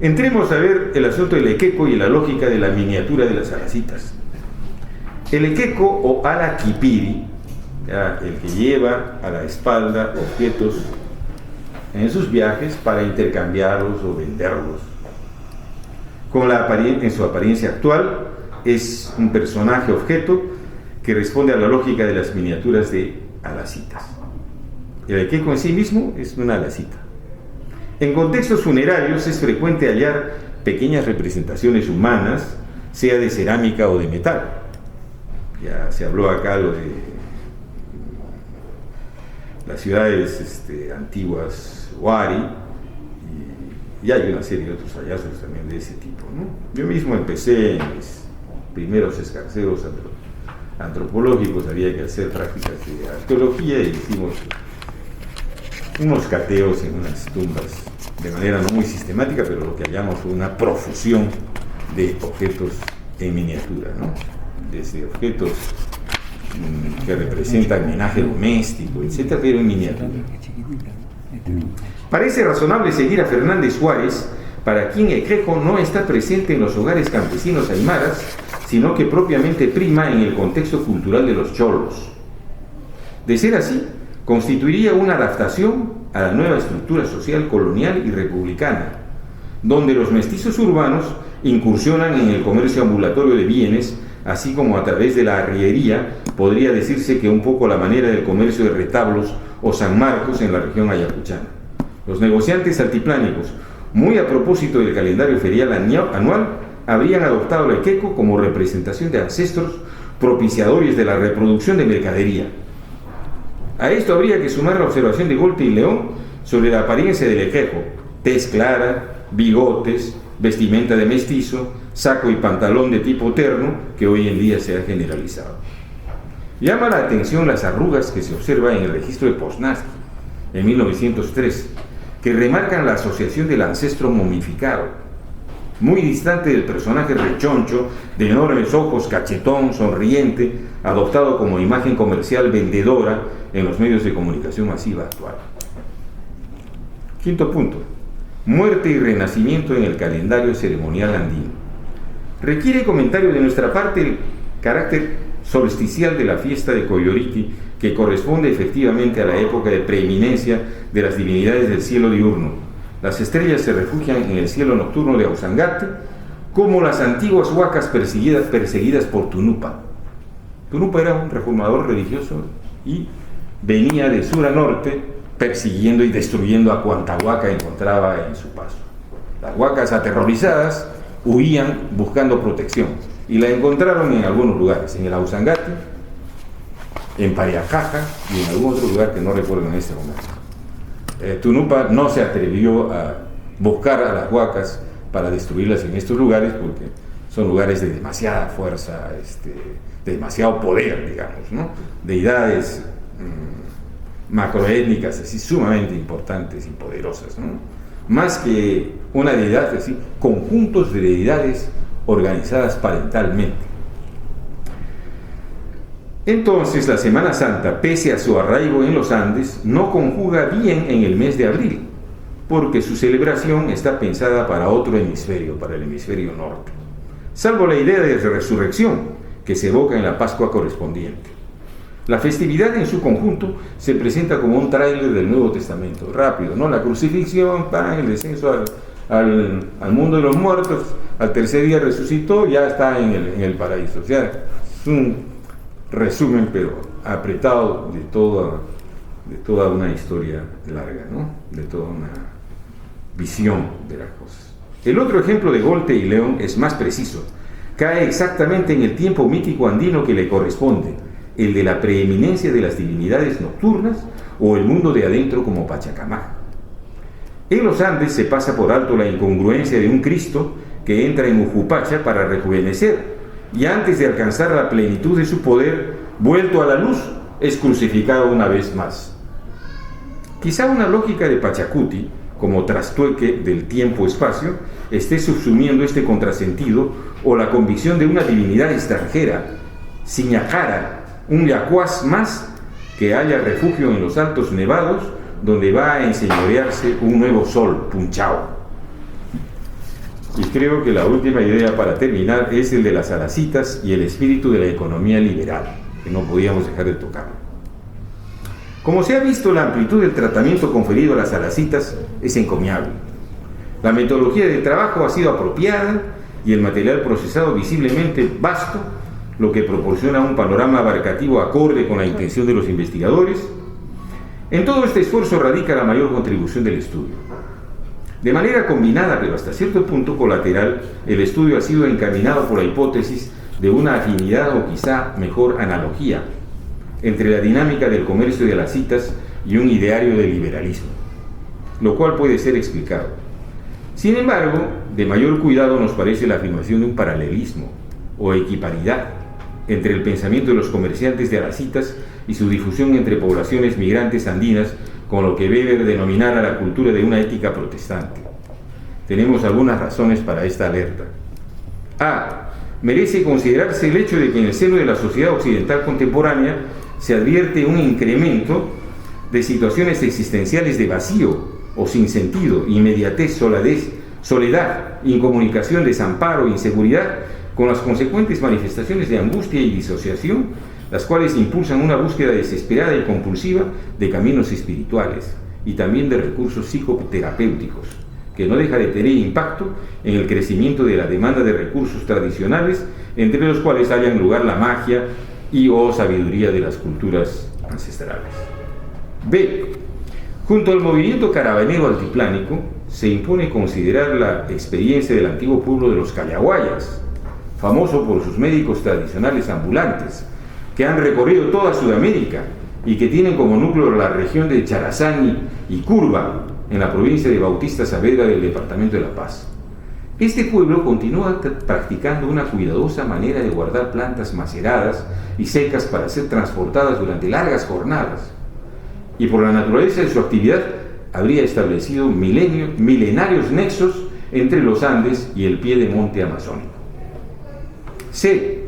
Entremos a ver el asunto del equeco y la lógica de la miniatura de las Alacitas. El equeco o alaquipiri, el que lleva a la espalda objetos en sus viajes para intercambiarlos o venderlos. En su apariencia actual, es un personaje objeto que responde a la lógica de las miniaturas de Alacitas. El equeco en sí mismo es una Alacita. En contextos funerarios es frecuente hallar pequeñas representaciones humanas, sea de cerámica o de metal. Ya se habló acá lo de las ciudades antiguas, Huari, y hay una serie de otros hallazgos también de ese tipo, ¿no? Yo mismo empecé en mis primeros escarceos antropológicos, había que hacer prácticas de arqueología y hicimos unos cateos en unas tumbas de manera no muy sistemática, pero lo que hallamos fue una profusión de objetos en miniatura, ¿no? Desde objetos que representan menaje doméstico, etcétera, pero en miniatura. Parece razonable seguir a Fernández Suárez, para quien el equeco no está presente en los hogares campesinos aymaras, sino que propiamente prima en el contexto cultural de los cholos. De ser así, constituiría una adaptación a la nueva estructura social colonial y republicana, donde los mestizos urbanos incursionan en el comercio ambulatorio de bienes, así como a través de la arriería, podría decirse que un poco la manera del comercio de retablos o San Marcos en la región ayacuchana. Los negociantes altiplánicos, muy a propósito del calendario ferial anual, habrían adoptado el equeco como representación de ancestros propiciadores de la reproducción de mercadería. A esto habría que sumar la observación de Golte y León sobre la apariencia del equeco: tez clara, bigotes, vestimenta de mestizo, saco y pantalón de tipo terno, que hoy en día se ha generalizado. Llama la atención las arrugas que se observan en el registro de Poznański, en 1903, que remarcan la asociación del ancestro momificado, muy distante del personaje rechoncho, de enormes ojos, cachetón, sonriente, adoptado como imagen comercial vendedora en los medios de comunicación masiva actual. Quinto punto. Muerte y renacimiento en el calendario ceremonial andino. Requiere comentario de nuestra parte el carácter solsticial de la fiesta de Coyoriqui, que corresponde efectivamente a la época de preeminencia de las divinidades del cielo diurno. Las estrellas se refugian en el cielo nocturno de Ausangate, como las antiguas huacas perseguidas por Tunupa. Tunupa era un reformador religioso y venía de sur a norte persiguiendo y destruyendo a cuanta huaca encontraba en su paso. Las huacas aterrorizadas huían buscando protección y la encontraron en algunos lugares, en el Ausangate, en Pariacaja y en algún otro lugar que no recuerdo en este momento. Tunupa no se atrevió a buscar a las huacas para destruirlas en estos lugares porque son lugares de demasiada fuerza, de demasiado poder, digamos, ¿no? Deidades macroétnicas así sumamente importantes y poderosas, ¿no? Más que una deidad, así, conjuntos de deidades organizadas parentalmente. Entonces la Semana Santa, pese a su arraigo en los Andes, no conjuga bien en el mes de abril, porque su celebración está pensada para otro hemisferio, para el hemisferio norte, salvo la idea de resurrección que se evoca en la Pascua correspondiente. La festividad en su conjunto se presenta como un tráiler del Nuevo Testamento, rápido, ¿no? La crucifixión, el descenso al mundo de los muertos, al tercer día resucitó, ya está en el paraíso. O sea, es un resumen, pero apretado de toda una historia larga, ¿no? De toda una visión de las cosas. El otro ejemplo de Golte y León es más preciso. Cae exactamente en el tiempo mítico andino que le corresponde, el de la preeminencia de las divinidades nocturnas o el mundo de adentro como Pachacamac. En los Andes se pasa por alto la incongruencia de un Cristo que entra en Ujupacha para rejuvenecer y antes de alcanzar la plenitud de su poder, vuelto a la luz, es crucificado una vez más. Quizá una lógica de Pachacuti, como trastueque del tiempo-espacio, esté subsumiendo este contrasentido o la convicción de una divinidad extranjera, Siñajara, un yacuaz más que haya refugio en los altos nevados donde va a enseñorearse un nuevo sol, Punchao. Y creo que la última idea para terminar es el de las alacitas y el espíritu de la economía liberal, que no podíamos dejar de tocarlo. Como se ha visto, la amplitud del tratamiento conferido a las alacitas es encomiable. La metodología del trabajo ha sido apropiada y el material procesado visiblemente vasto, lo que proporciona un panorama abarcativo acorde con la intención de los investigadores. En todo este esfuerzo radica la mayor contribución del estudio. De manera combinada, pero hasta cierto punto colateral, el estudio ha sido encaminado por la hipótesis de una afinidad o quizá mejor analogía entre la dinámica del comercio de las citas y un ideario del liberalismo, lo cual puede ser explicado. Sin embargo, de mayor cuidado nos parece la afirmación de un paralelismo o equiparidad entre el pensamiento de los comerciantes de alacitas y su difusión entre poblaciones migrantes andinas, con lo que Weber denominar a la cultura de una ética protestante. Tenemos algunas razones para esta alerta. A. Merece considerarse el hecho de que en el seno de la sociedad occidental contemporánea se advierte un incremento de situaciones existenciales de vacío o sinsentido, inmediatez, soledad, incomunicación, desamparo, inseguridad, con las consecuentes manifestaciones de angustia y disociación, las cuales impulsan una búsqueda desesperada y compulsiva de caminos espirituales y también de recursos psicoterapéuticos, que no deja de tener impacto en el crecimiento de la demanda de recursos tradicionales, entre los cuales hayan lugar la magia y o sabiduría de las culturas ancestrales. B. Junto al movimiento caravanero altiplánico, se impone considerar la experiencia del antiguo pueblo de los Cayaguayas, famoso por sus médicos tradicionales ambulantes, que han recorrido toda Sudamérica y que tienen como núcleo la región de Charazani y Curva, en la provincia de Bautista Saavedra del departamento de La Paz. Este pueblo continúa practicando una cuidadosa manera de guardar plantas maceradas y secas para ser transportadas durante largas jornadas, y por la naturaleza de su actividad habría establecido milenarios nexos entre los Andes y el pie de monte amazónico. C.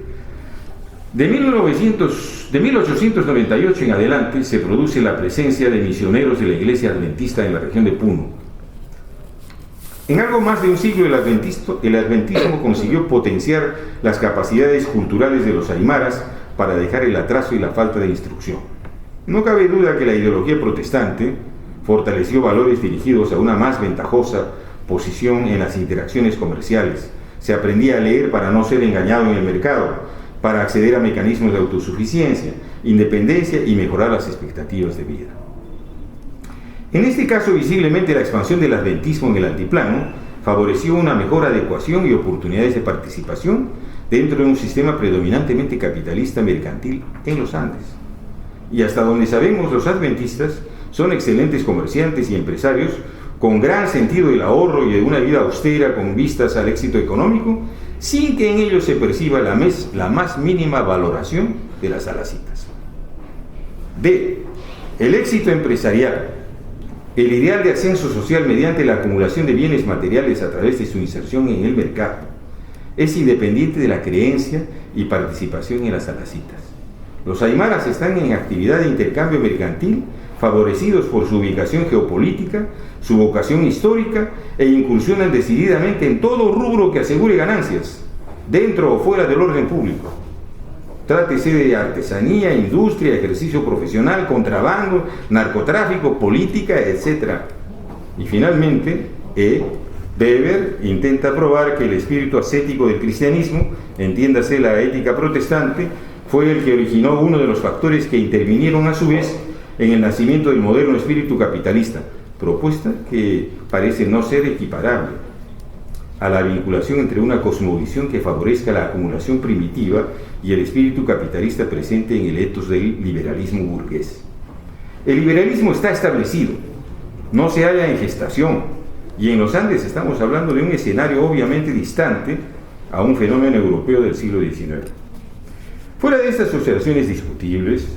De 1898 en adelante se produce la presencia de misioneros de la Iglesia Adventista en la región de Puno, En algo más de un siglo el adventismo consiguió potenciar las capacidades culturales de los aymaras para dejar el atraso y la falta de instrucción. No cabe duda que la ideología protestante fortaleció valores dirigidos a una más ventajosa posición en las interacciones comerciales. Se aprendía a leer para no ser engañado en el mercado, para acceder a mecanismos de autosuficiencia, independencia y mejorar las expectativas de vida. En este caso, visiblemente la expansión del adventismo en el altiplano favoreció una mejor adecuación y oportunidades de participación dentro de un sistema predominantemente capitalista mercantil en los Andes. Y hasta donde sabemos, los adventistas son excelentes comerciantes y empresarios con gran sentido del ahorro y de una vida austera con vistas al éxito económico, sin que en ellos se perciba la más mínima valoración de las salacitas. D. El éxito empresarial. El ideal de ascenso social mediante la acumulación de bienes materiales a través de su inserción en el mercado es independiente de la creencia y participación en las salacitas. Los aymaras están en actividad de intercambio mercantil favorecidos por su ubicación geopolítica, su vocación histórica e incursionan decididamente en todo rubro que asegure ganancias, dentro o fuera del orden público. Trátese de artesanía, industria, ejercicio profesional, contrabando, narcotráfico, política, etc. Y finalmente, Weber intenta probar que el espíritu ascético del cristianismo, entiéndase la ética protestante, fue el que originó uno de los factores que intervinieron a su vez en el nacimiento del moderno espíritu capitalista, propuesta que parece no ser equiparable a la vinculación entre una cosmovisión que favorezca la acumulación primitiva y el espíritu capitalista presente en el ethos del liberalismo burgués. El liberalismo está establecido, no se halla en gestación, y en los Andes estamos hablando de un escenario obviamente distante a un fenómeno europeo del siglo XIX. Fuera de estas observaciones discutibles,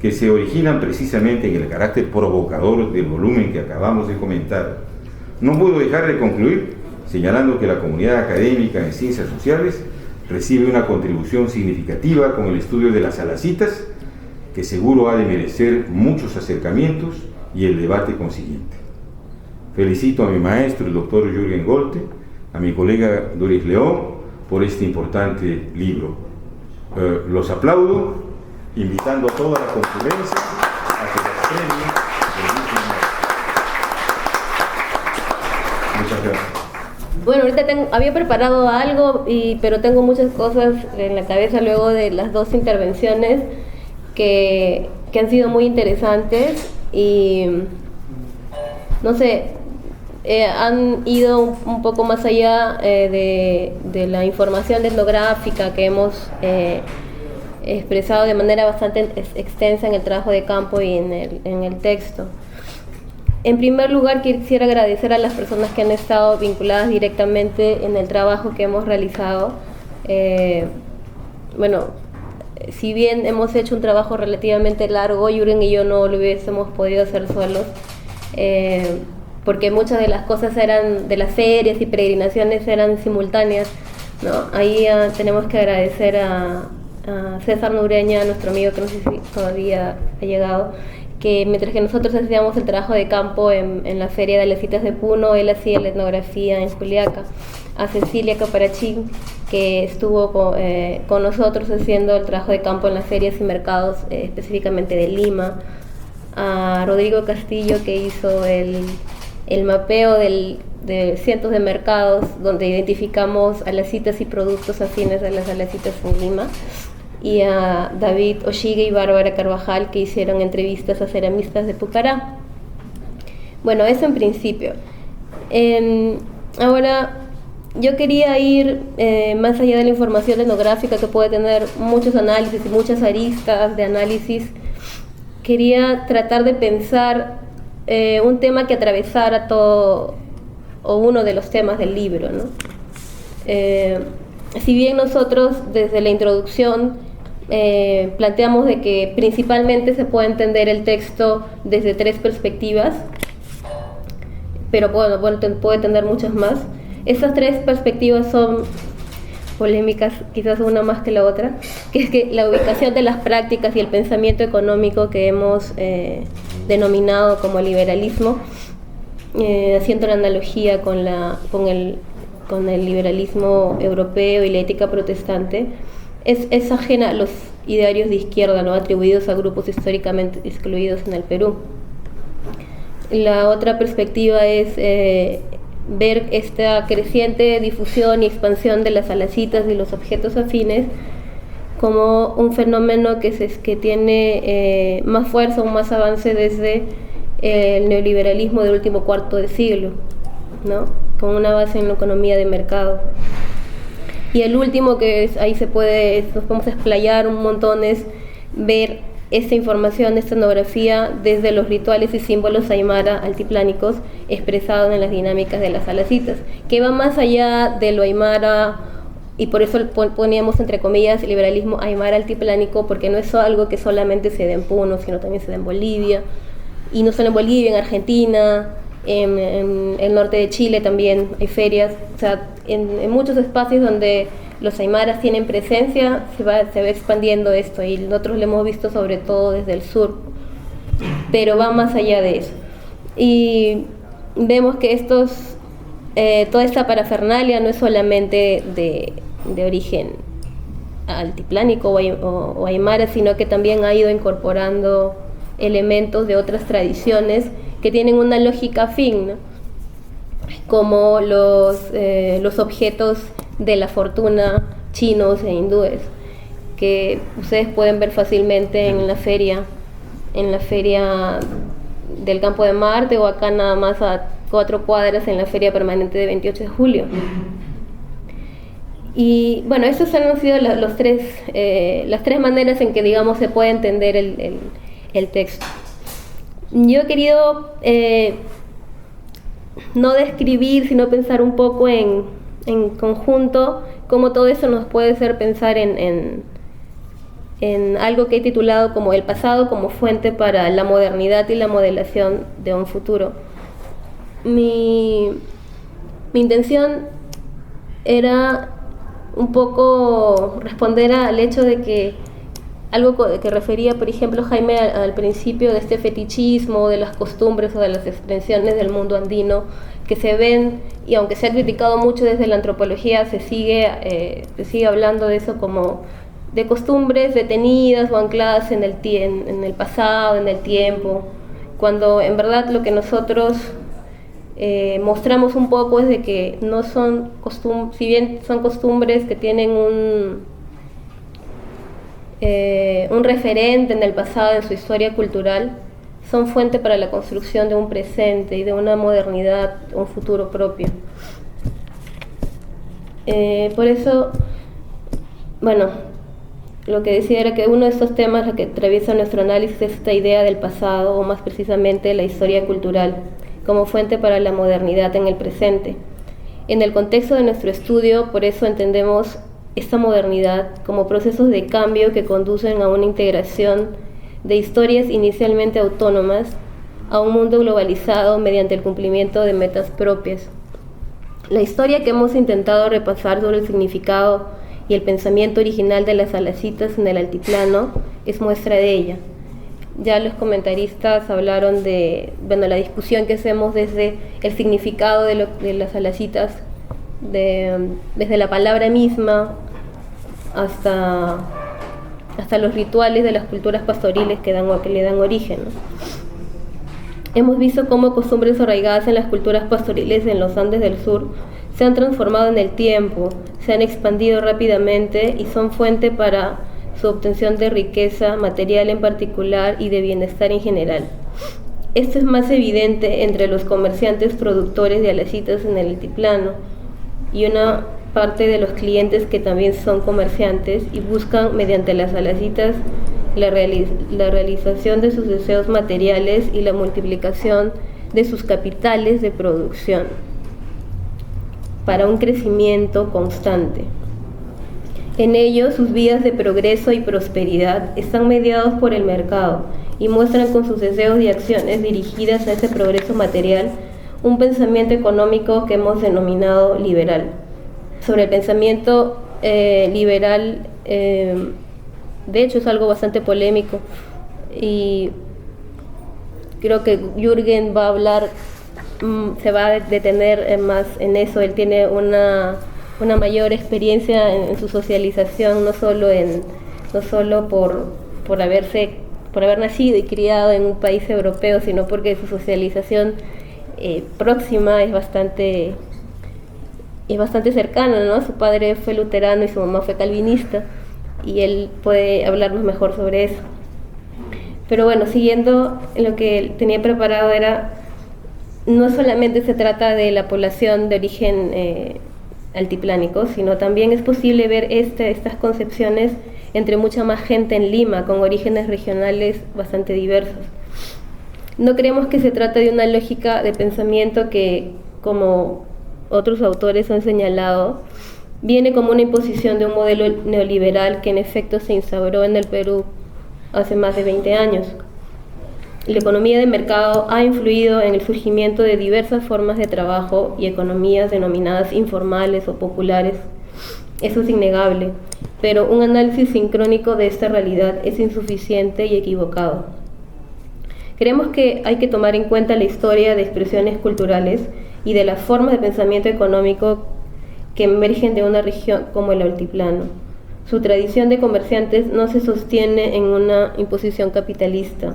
que se originan precisamente en el carácter provocador del volumen que acabamos de comentar, no puedo dejar de concluir señalando que la comunidad académica en ciencias sociales recibe una contribución significativa con el estudio de las salacitas, que seguro ha de merecer muchos acercamientos y el debate consiguiente. Felicito a mi maestro, el doctor Jürgen Golte, a mi colega Doris León, por este importante libro. Los aplaudo, invitando a toda la concurrencia a que las premien el mismo modo. Muchas gracias. Bueno, ahorita había preparado algo, pero tengo muchas cosas en la cabeza luego de las dos intervenciones que han sido muy interesantes y no sé, han ido un poco más allá de la información etnográfica que hemos expresado de manera bastante extensa en el trabajo de campo y en el texto. En primer lugar, quisiera agradecer a las personas que han estado vinculadas directamente en el trabajo que hemos realizado. Bueno, si bien hemos hecho un trabajo relativamente largo, Jürgen y yo no lo hubiésemos podido hacer solos, porque muchas de las cosas eran de las ferias y peregrinaciones eran simultáneas, ¿no? Ahí tenemos que agradecer a César Nureña, nuestro amigo que no sé si todavía ha llegado, que mientras que nosotros hacíamos el trabajo de campo en la feria de Alecitas de Puno, él hacía la etnografía en Juliaca. A Cecilia Caparachín, que estuvo con nosotros haciendo el trabajo de campo en las ferias y mercados, específicamente de Lima. A Rodrigo Castillo, que hizo el mapeo de cientos de mercados donde identificamos alacitas y productos afines a las alacitas en Lima. Y a David Oshigue y Bárbara Carvajal, que hicieron entrevistas a ceramistas de Pucará. Bueno, eso en principio. Ahora, yo quería ir más allá de la información etnográfica, que puede tener muchos análisis y muchas aristas de análisis. Quería tratar de pensar un tema que atravesara todo, o uno de los temas del libro, ¿no? Si bien nosotros desde la introducción planteamos de que principalmente se puede entender el texto desde tres perspectivas, pero bueno, puede tener muchas más. Estas tres perspectivas son polémicas, quizás una más que la otra, que es que la ubicación de las prácticas y el pensamiento económico que hemos denominado como liberalismo haciendo la analogía con el liberalismo europeo y la ética protestante, es ajena a los idearios de izquierda, ¿no?, atribuidos a grupos históricamente excluidos en el Perú. La otra perspectiva es ver esta creciente difusión y expansión de las salacitas y los objetos afines como un fenómeno que tiene más fuerza o más avance desde el neoliberalismo del último cuarto de siglo, ¿no?, con una base en la economía de mercado. Y el último, que ahí nos podemos explayar un montón, es ver esta información, esta etnografía desde los rituales y símbolos aymara altiplánicos expresados en las dinámicas de las salacitas, que va más allá de lo aymara, y por eso poníamos entre comillas liberalismo aymara altiplánico, porque no es algo que solamente se da en Puno, sino también se da en Bolivia, y no solo en Bolivia, en Argentina, en el norte de Chile también hay ferias. O sea, en muchos espacios donde los aymaras tienen presencia se va expandiendo esto, y nosotros lo hemos visto sobre todo desde el sur, pero va más allá de eso. Y vemos que toda esta parafernalia no es solamente de origen altiplánico o aymara, sino que también ha ido incorporando elementos de otras tradiciones que tienen una lógica afín, ¿no?, como los objetos de la fortuna chinos e hindúes, que ustedes pueden ver fácilmente en la feria del Campo de Marte, o acá nada más a 4 cuadras en la feria permanente de 28 de julio. Y bueno, estas han sido las tres maneras en que, digamos, se puede entender el texto. Yo he querido no describir, sino pensar un poco en conjunto cómo todo eso nos puede hacer pensar en algo que he titulado como el pasado como fuente para la modernidad y la modelación de un futuro. Mi intención era un poco responder al hecho de que algo que refería, por ejemplo, Jaime al principio, de este fetichismo, de las costumbres o de las expresiones del mundo andino que se ven, y aunque se ha criticado mucho desde la antropología, se sigue hablando de eso como de costumbres detenidas o ancladas en el pasado, en el tiempo, cuando en verdad lo que nosotros mostramos un poco es de que no son costumbres, si bien son costumbres que tienen un referente en el pasado, en su historia cultural, son fuente para la construcción de un presente y de una modernidad, un futuro propio. Por eso, bueno, lo que decía era que uno de estos temas, lo que atraviesa nuestro análisis, es esta idea del pasado, o más precisamente la historia cultural, como fuente para la modernidad en el presente. En el contexto de nuestro estudio, por eso entendemos esta modernidad como procesos de cambio que conducen a una integración de historias inicialmente autónomas a un mundo globalizado mediante el cumplimiento de metas propias. La historia que hemos intentado repasar sobre el significado y el pensamiento original de las salacitas en el altiplano es muestra de ella. Ya los comentaristas hablaron de la discusión que hacemos desde el significado de las salacitas, desde la palabra misma hasta los rituales de las culturas pastoriles que le dan origen, ¿no? Hemos visto cómo costumbres arraigadas en las culturas pastoriles en los Andes del Sur se han transformado en el tiempo, se han expandido rápidamente y son fuente para su obtención de riqueza material en particular y de bienestar en general. Esto es más evidente entre los comerciantes productores de alacitas en el altiplano y una parte de los clientes que también son comerciantes y buscan mediante las alacitas la realización de sus deseos materiales y la multiplicación de sus capitales de producción para un crecimiento constante. En ello, sus vías de progreso y prosperidad están mediados por el mercado y muestran con sus deseos y acciones dirigidas a ese progreso material un pensamiento económico que hemos denominado liberal. Sobre el pensamiento liberal, de hecho es algo bastante polémico y creo que Jürgen va a hablar se va a detener más en eso. Él tiene una mayor experiencia en su socialización, no solo por haber nacido y criado en un país europeo, sino porque su socialización próxima es bastante cercana, ¿no? Su padre fue luterano y su mamá fue calvinista, y él puede hablarnos mejor sobre eso. Pero bueno, siguiendo lo que tenía preparado, no solamente se trata de la población de origen altiplánico, sino también es posible ver estas concepciones entre mucha más gente en Lima, con orígenes regionales bastante diversos. No creemos que se trata de una lógica de pensamiento que, como otros autores han señalado, viene como una imposición de un modelo neoliberal que en efecto se instauró en el Perú hace más de 20 años. La economía de mercado ha influido en el surgimiento de diversas formas de trabajo y economías denominadas informales o populares. Eso es innegable, pero un análisis sincrónico de esta realidad es insuficiente y equivocado. Creemos que hay que tomar en cuenta la historia de expresiones culturales y de las formas de pensamiento económico que emergen de una región como el altiplano. Su tradición de comerciantes no se sostiene en una imposición capitalista.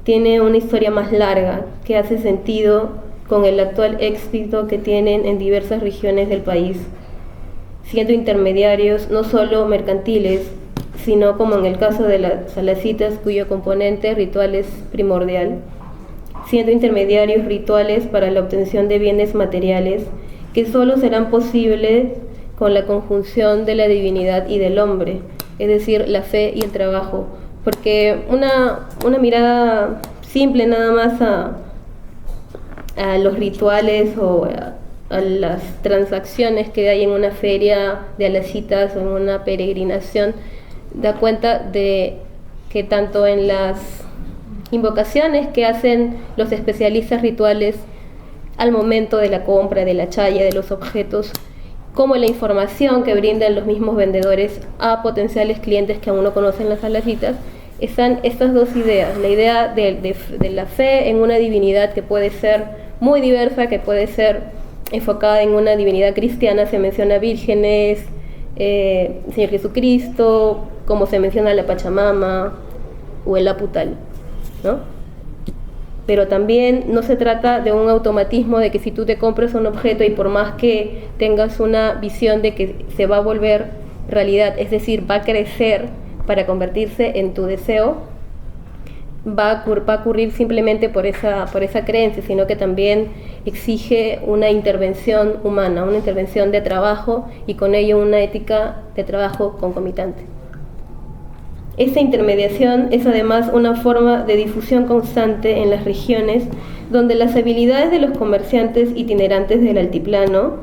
Tiene una historia más larga que hace sentido con el actual éxito que tienen en diversas regiones del país, siendo intermediarios no solo mercantiles, sino como en el caso de las salacitas, cuyo componente ritual es primordial, siendo intermediarios rituales para la obtención de bienes materiales que solo serán posibles con la conjunción de la divinidad y del hombre, es decir, la fe y el trabajo. Porque una mirada simple nada más a los rituales o a las transacciones que hay en una feria de alacitas o en una peregrinación, da cuenta de que tanto en las invocaciones que hacen los especialistas rituales al momento de la compra, de la chaya, de los objetos, como la información que brindan los mismos vendedores a potenciales clientes que aún no conocen las alacitas, están estas dos ideas: la idea de la fe en una divinidad que puede ser muy diversa, que puede ser enfocada en una divinidad cristiana, se menciona vírgenes, Señor Jesucristo, como se menciona la Pachamama o el Aputal, ¿no? Pero también no se trata de un automatismo de que si tú te compras un objeto y por más que tengas una visión de que se va a volver realidad, es decir, va a crecer para convertirse en tu deseo, va a ocurrir simplemente por esa creencia, sino que también exige una intervención humana, una intervención de trabajo y con ello una ética de trabajo concomitante. Esta intermediación es además una forma de difusión constante en las regiones donde las habilidades de los comerciantes itinerantes del altiplano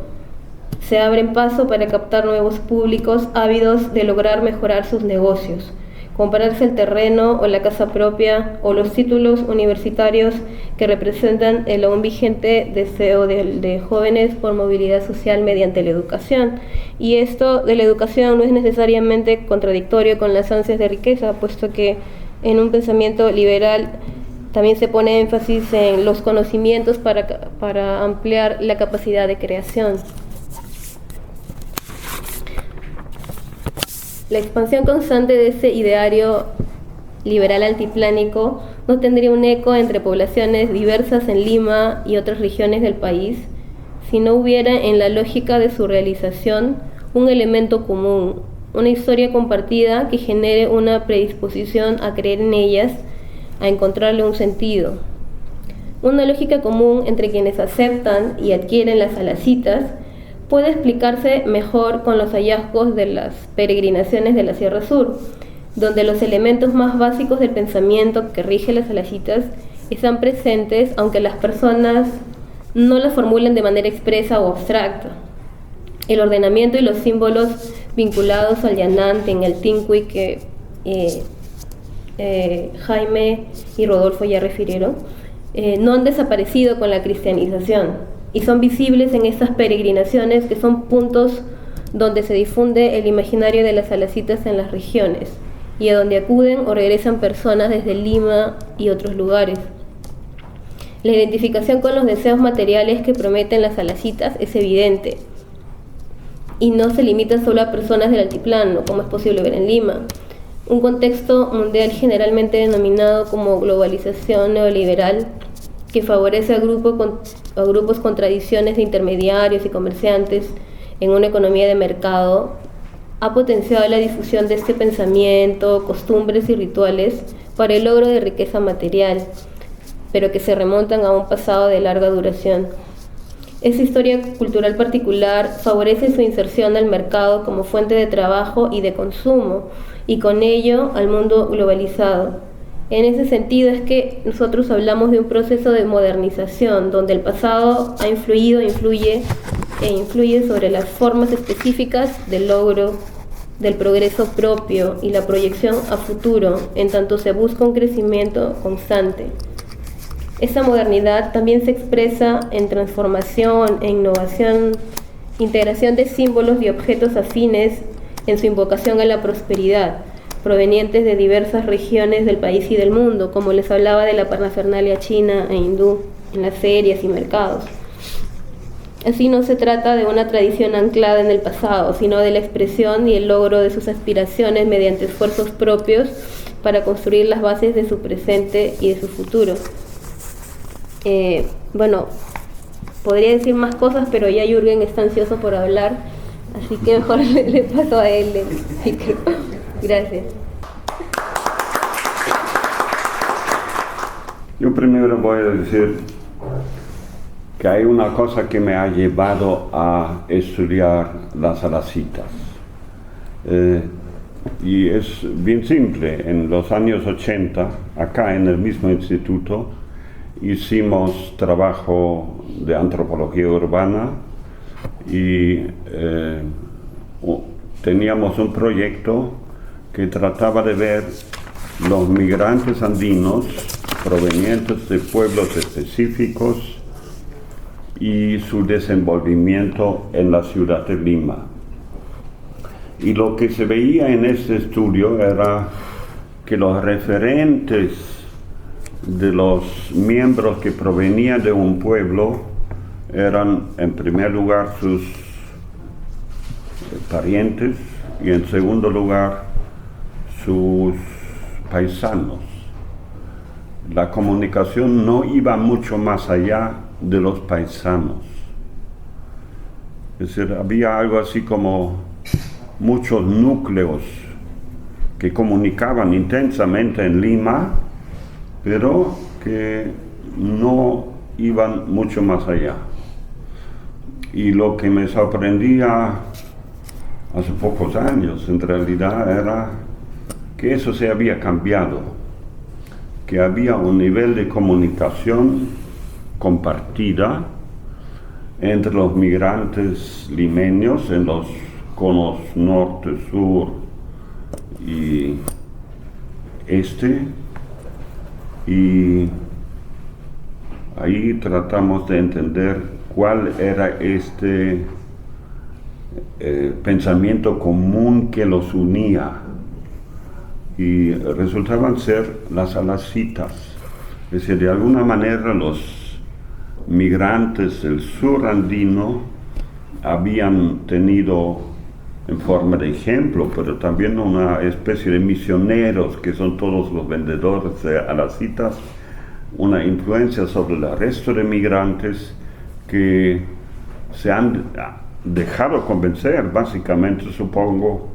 se abren paso para captar nuevos públicos ávidos de lograr mejorar sus negocios, comprarse el terreno o la casa propia o los títulos universitarios que representan el aún vigente deseo de jóvenes por movilidad social mediante la educación. Y esto de la educación no es necesariamente contradictorio con las ansias de riqueza, puesto que en un pensamiento liberal también se pone énfasis en los conocimientos para ampliar la capacidad de creación. La expansión constante de ese ideario liberal altiplánico no tendría un eco entre poblaciones diversas en Lima y otras regiones del país si no hubiera en la lógica de su realización un elemento común, una historia compartida que genere una predisposición a creer en ellas, a encontrarle un sentido. Una lógica común entre quienes aceptan y adquieren las alacitas puede explicarse mejor con los hallazgos de las peregrinaciones de la Sierra Sur, donde los elementos más básicos del pensamiento que rige las alacitas están presentes, aunque las personas no las formulen de manera expresa o abstracta. El ordenamiento y los símbolos vinculados al yanante en el Tincuy que Jaime y Rodolfo ya refirieron, no han desaparecido con la cristianización y son visibles en estas peregrinaciones, que son puntos donde se difunde el imaginario de las alacitas en las regiones y a donde acuden o regresan personas desde Lima y otros lugares. La identificación con los deseos materiales que prometen las alacitas es evidente y no se limita solo a personas del altiplano, como es posible ver en Lima. Un contexto mundial generalmente denominado como globalización neoliberal, que favorece a grupos con tradiciones de intermediarios y comerciantes en una economía de mercado, ha potenciado la difusión de este pensamiento, costumbres y rituales para el logro de riqueza material, pero que se remontan a un pasado de larga duración. Esa historia cultural particular favorece su inserción al mercado como fuente de trabajo y de consumo, y con ello al mundo globalizado. En ese sentido es que nosotros hablamos de un proceso de modernización, donde el pasado ha influye sobre las formas específicas del logro del progreso propio y la proyección a futuro, en tanto se busca un crecimiento constante. Esa modernidad también se expresa en transformación, en innovación, integración de símbolos y objetos afines en su invocación a la prosperidad, provenientes de diversas regiones del país y del mundo, como les hablaba de la parafernalia china e hindú en las ferias y mercados. Así no se trata de una tradición anclada en el pasado, sino de la expresión y el logro de sus aspiraciones mediante esfuerzos propios para construir las bases de su presente y de su futuro. Bueno, podría decir más cosas, pero ya Jürgen está ansioso por hablar, así que mejor le paso a él el micro. Gracias. Yo primero voy a decir que hay una cosa que me ha llevado a estudiar las alacitas. Y es bien simple. En los años 80, acá en el mismo instituto, hicimos trabajo de antropología urbana y teníamos un proyecto que trataba de ver los migrantes andinos provenientes de pueblos específicos y su desenvolvimiento en la ciudad de Lima. Y lo que se veía en este estudio era que los referentes de los miembros que provenían de un pueblo eran, en primer lugar, sus parientes y, en segundo lugar, sus paisanos. La comunicación no iba mucho más allá de los paisanos. Es decir, había algo así como muchos núcleos que comunicaban intensamente en Lima, pero que no iban mucho más allá. Y lo que me sorprendía hace pocos años, en realidad, era que eso se había cambiado, que había un nivel de comunicación compartida entre los migrantes limeños en los conos norte, sur y este, y ahí tratamos de entender cuál era este pensamiento común que los unía, y resultaban ser las alacitas. Es decir, de alguna manera los migrantes del sur andino habían tenido, en forma de ejemplo, pero también una especie de misioneros, que son todos los vendedores de alacitas, una influencia sobre el resto de migrantes que se han dejado convencer, básicamente, supongo,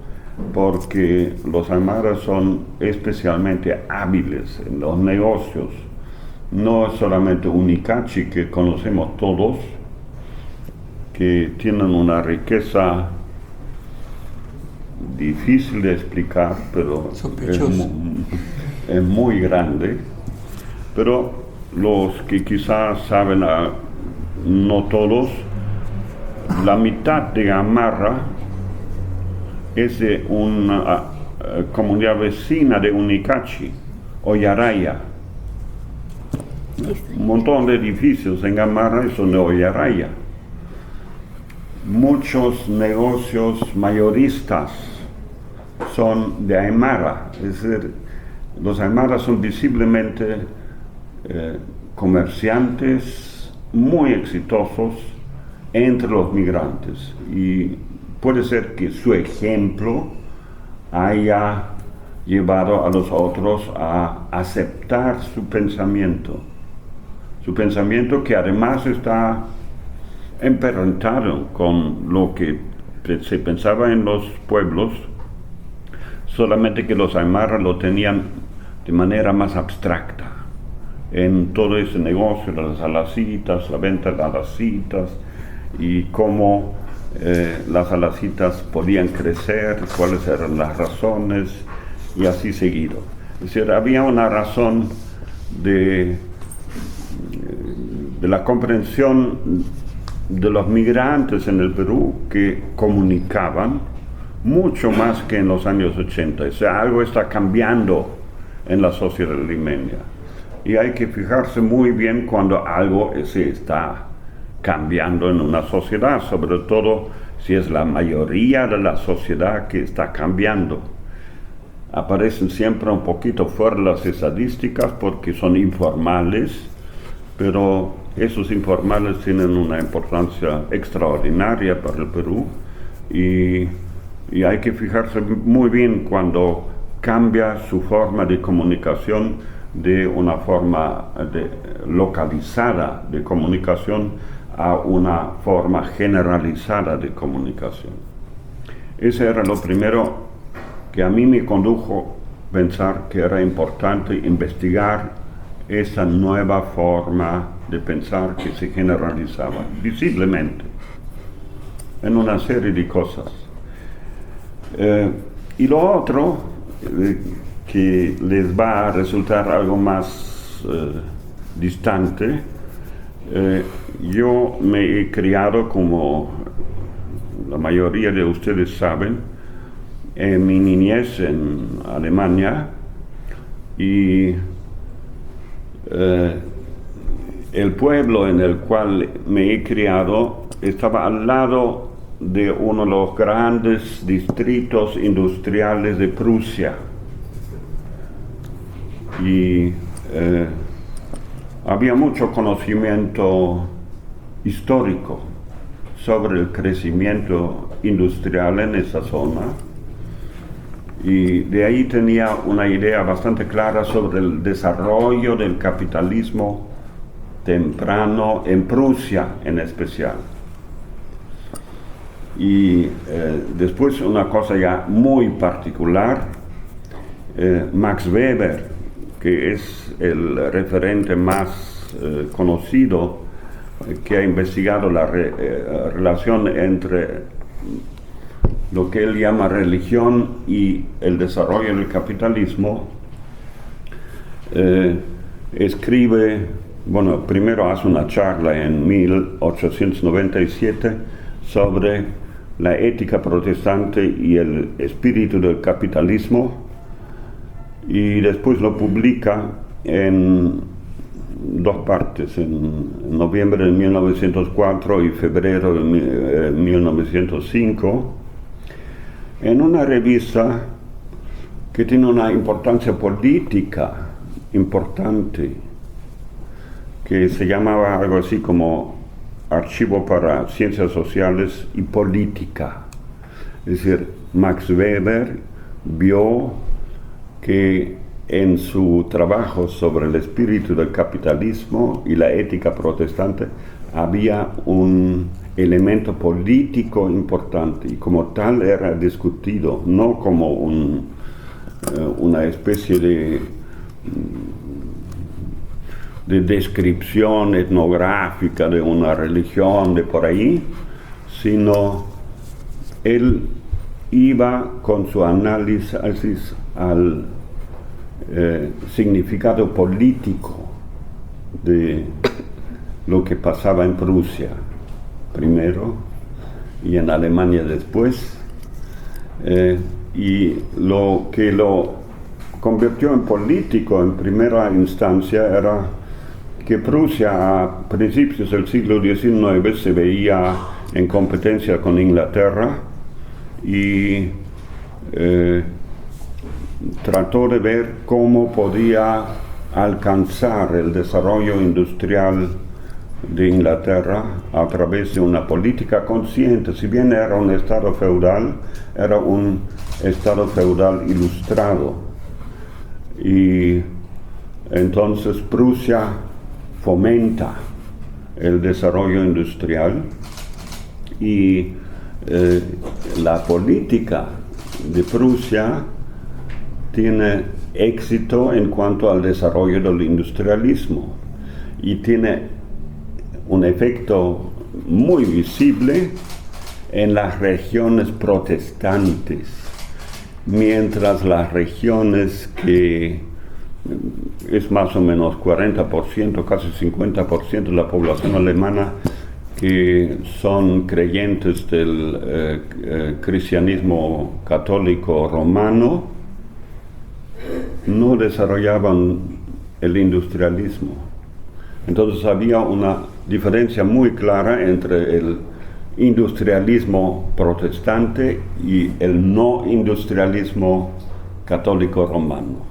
porque los aymaras son especialmente hábiles en los negocios. No es solamente Unicachi, que conocemos todos, que tienen una riqueza difícil de explicar, pero es muy grande. Pero los que quizás saben, no todos, la mitad de Gamarra es de una comunidad vecina de Unicachi, Oyaraya. Un montón de edificios en Gamarra son de Oyaraya. Muchos negocios mayoristas son de Aymara, es decir, los aymaras son visiblemente comerciantes muy exitosos entre los migrantes, y puede ser que su ejemplo haya llevado a los otros a aceptar su pensamiento que además está emparentado con lo que se pensaba en los pueblos, solamente que los aymaras lo tenían de manera más abstracta en todo ese negocio de las alacitas, la venta de alacitas, y cómo las alacitas podían crecer, cuáles eran las razones, y así seguido. Es decir, había una razón de la comprensión de los migrantes en el Perú que comunicaban mucho más que en los años 80. O sea, algo está cambiando en la sociedad limeña. Y hay que fijarse muy bien cuando algo se está cambiando en una sociedad, sobre todo si es la mayoría de la sociedad que está cambiando. Aparecen siempre un poquito fuera las estadísticas porque son informales, pero esos informales tienen una importancia extraordinaria para el Perú, y hay que fijarse muy bien cuando cambia su forma de comunicación de una forma localizada de comunicación a una forma generalizada de comunicación. Ese era lo primero que a mí me condujo a pensar que era importante investigar esa nueva forma de pensar que se generalizaba visiblemente en una serie de cosas. Y lo otro, que les va a resultar algo más distante, yo me he criado, como la mayoría de ustedes saben, en mi niñez en Alemania, y el pueblo en el cual me he criado estaba al lado de uno de los grandes distritos industriales de Prusia, y había mucho conocimiento histórico sobre el crecimiento industrial en esa zona, y de ahí tenía una idea bastante clara sobre el desarrollo del capitalismo temprano en Prusia en especial. Y después una cosa ya muy particular, Max Weber, que es el referente más conocido que ha investigado la relación entre lo que él llama religión y el desarrollo del capitalismo, escribe, bueno, primero hace una charla en 1897 sobre la ética protestante y el espíritu del capitalismo, y después lo publica en dos partes, en noviembre de 1904 y febrero de 1905, en una revista que tiene una importancia política importante, que se llamaba algo así como Archivo para Ciencias Sociales y Política. Es decir, Max Weber vio que en su trabajo sobre el espíritu del capitalismo y la ética protestante había un elemento político importante, y como tal era discutido, no como una especie de descripción etnográfica de una religión de por ahí, sino él iba con su análisis al significado político de lo que pasaba en Prusia primero y en Alemania después, y lo que lo convirtió en político en primera instancia era que Prusia a principios del siglo XIX se veía en competencia con Inglaterra, y trató de ver cómo podía alcanzar el desarrollo industrial de Inglaterra a través de una política consciente. Si bien era un estado feudal, era un estado feudal ilustrado. Y entonces Prusia fomenta el desarrollo industrial y la política de Prusia tiene éxito en cuanto al desarrollo del industrialismo y tiene un efecto muy visible en las regiones protestantes, mientras las regiones que es más o menos 40%, casi 50% de la población alemana que son creyentes del cristianismo católico romano, no desarrollaban el industrialismo. Entonces había una diferencia muy clara entre el industrialismo protestante y el no industrialismo católico romano.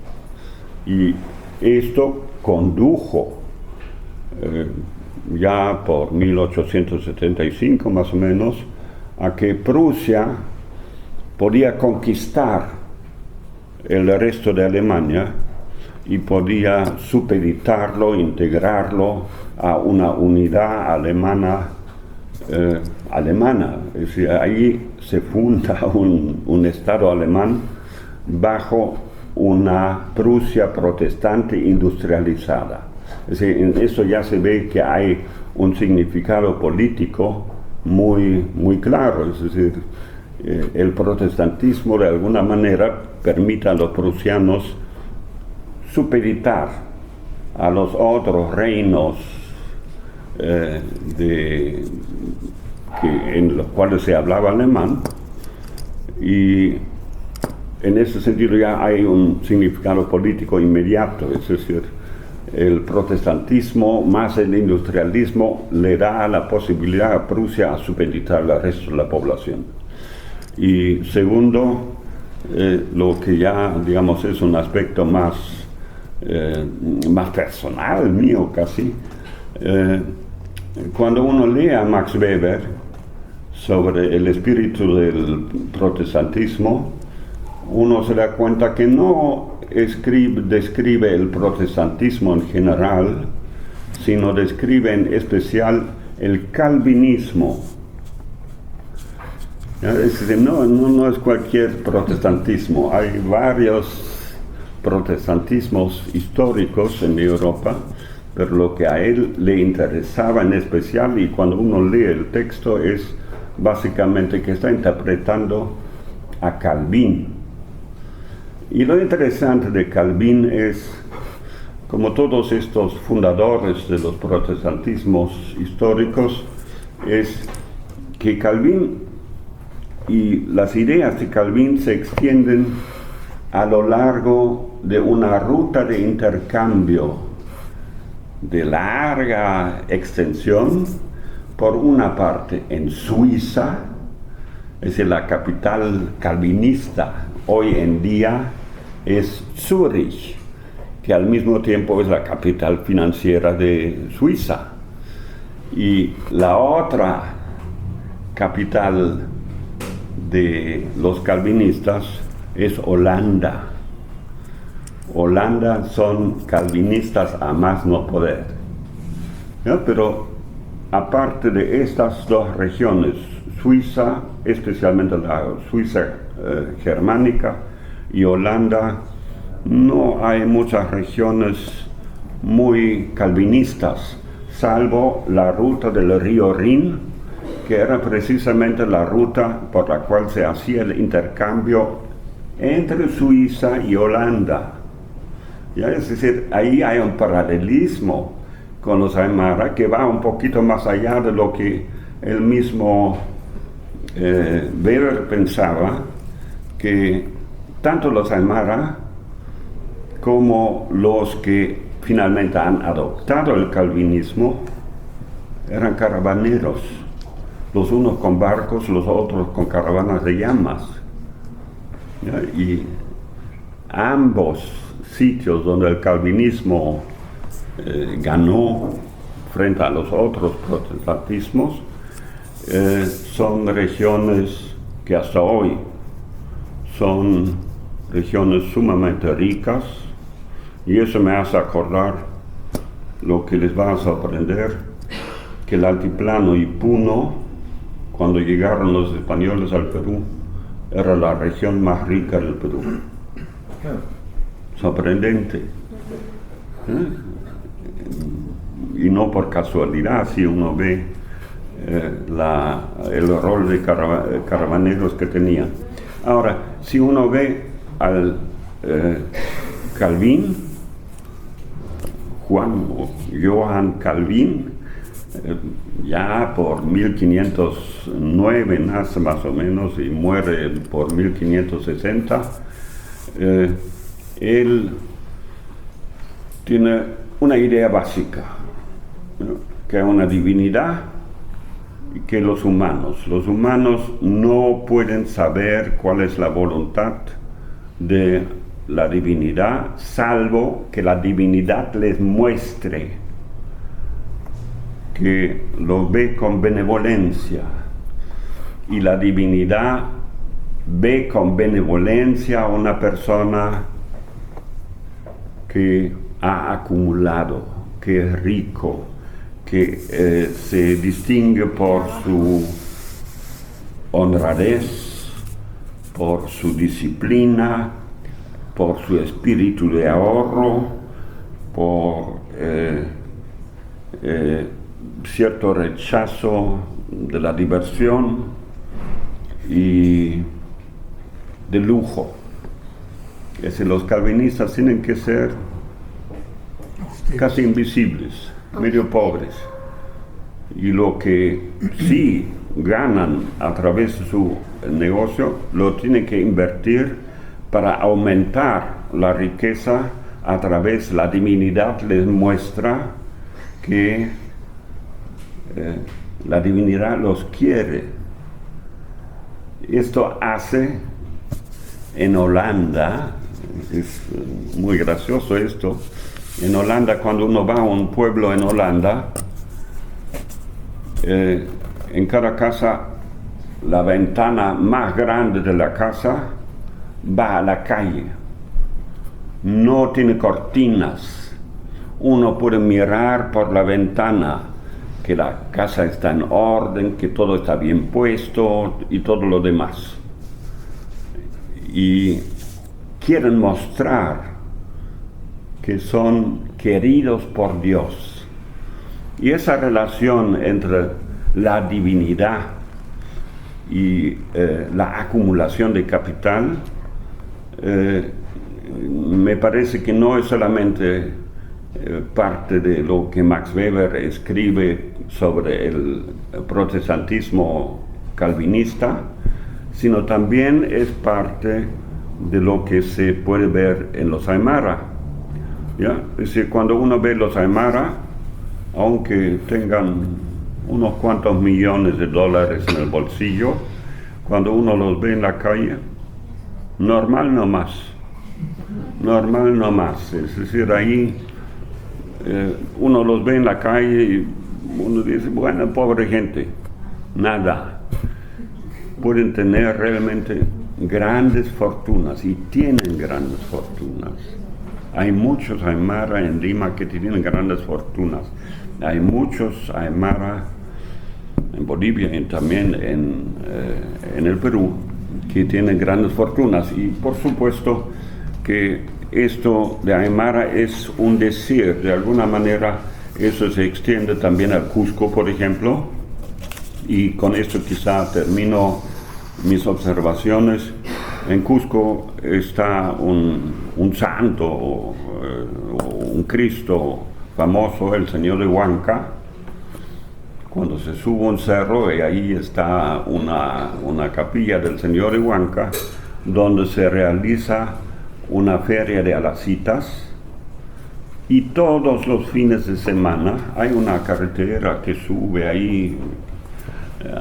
Y esto condujo ya por 1875 más o menos a que Prusia podía conquistar el resto de Alemania y podía supeditarlo, integrarlo a una unidad alemana. Es decir, ahí se funda un Estado alemán bajo una Prusia protestante industrializada. Es decir, en eso ya se ve que hay un significado político muy, muy claro. Es decir, el protestantismo de alguna manera permite a los prusianos supeditar a los otros reinos en los cuales se hablaba alemán, y en ese sentido ya hay un significado político inmediato. Es decir, el protestantismo más el industrialismo le da la posibilidad a Prusia a supeditar al resto de la población. Y segundo, lo que ya digamos es un aspecto más personal mío casi, cuando uno lee a Max Weber sobre el espíritu del protestantismo, uno se da cuenta que no describe el protestantismo en general, sino describe en especial el calvinismo. Es decir, no es cualquier protestantismo, hay varios protestantismos históricos en Europa, pero lo que a él le interesaba en especial, y cuando uno lee el texto, es básicamente que está interpretando a Calvin. Y lo interesante de Calvin es, como todos estos fundadores de los protestantismos históricos, es que Calvin y las ideas de Calvin se extienden a lo largo de una ruta de intercambio de larga extensión, por una parte en Suiza, es decir, la capital calvinista hoy en día es Zúrich, que al mismo tiempo es la capital financiera de Suiza, y la otra capital de los calvinistas es Holanda. Holanda son calvinistas a más no poder. ¿Ya? Pero aparte de estas dos regiones, Suiza, especialmente la Suiza germánica, y Holanda, no hay muchas regiones muy calvinistas, salvo la ruta del río Rin, que era precisamente la ruta por la cual se hacía el intercambio entre Suiza y Holanda. ¿Ya? Es decir, ahí hay un paralelismo con los Aymara que va un poquito más allá de lo que el mismo Weber pensaba, que tanto los Aymara como los que finalmente han adoptado el calvinismo eran caravaneros, los unos con barcos, los otros con caravanas de llamas. ¿Ya? Y ambos sitios donde el calvinismo ganó frente a los otros protestantismos, son regiones que hasta hoy son regiones sumamente ricas, y eso me hace acordar lo que les va a sorprender, que el altiplano y Puno, cuando llegaron los españoles al Perú, era la región más rica del Perú. Sorprendente. Y no por casualidad, si uno ve el rol de caravaneros que tenían. Ahora, si uno ve al Calvin, Johann Calvin, ya por 1509 nace más o menos y muere por 1560, él tiene una idea básica, ¿no? Que hay una divinidad y que los humanos no pueden saber cuál es la voluntad de la divinidad, salvo que la divinidad les muestre que lo ve con benevolencia, y la divinidad ve con benevolencia a una persona que ha acumulado, que es rico, que se distingue por su honradez, por su disciplina, por su espíritu de ahorro, por cierto rechazo de la diversión y de lujo. Es decir, los calvinistas tienen que ser casi invisibles, medio pobres, y lo que sí ganan a través de su negocio lo tienen que invertir para aumentar la riqueza. A través de la divinidad les muestra que la divinidad los quiere. Esto hace en Holanda, es muy gracioso esto, en Holanda, cuando uno va a un pueblo en Holanda, en cada casa, la ventana más grande de la casa va a la calle, no tiene cortinas, uno puede mirar por la ventana que la casa está en orden, que todo está bien puesto y todo lo demás. Y quieren mostrar que son queridos por Dios. Y esa relación entre la divinidad y la acumulación de capital, me parece que no es solamente parte de lo que Max Weber escribe sobre el protestantismo calvinista, sino también es parte de lo que se puede ver en los Aymara. ¿Ya? Es decir, cuando uno ve los Aymara, aunque tengan unos cuantos millones de dólares en el bolsillo, cuando uno los ve en la calle, normal no más. Es decir, ahí uno los ve en la calle y uno dice, bueno, pobre gente, nada. Pueden tener realmente grandes fortunas, y tienen grandes fortunas. Hay muchos Aymara en Lima que tienen grandes fortunas. Hay muchos Aymara en Bolivia y también en el Perú que tienen grandes fortunas. Y por supuesto que esto de Aymara es un decir. De alguna manera eso se extiende también al Cusco, por ejemplo. Y con esto quizá termino mis observaciones. En Cusco está un santo o un Cristo famoso, el Señor de Huanca. Cuando se sube un cerro, y ahí está una capilla del Señor de Huanca, donde se realiza una feria de alacitas, y todos los fines de semana hay una carretera que sube ahí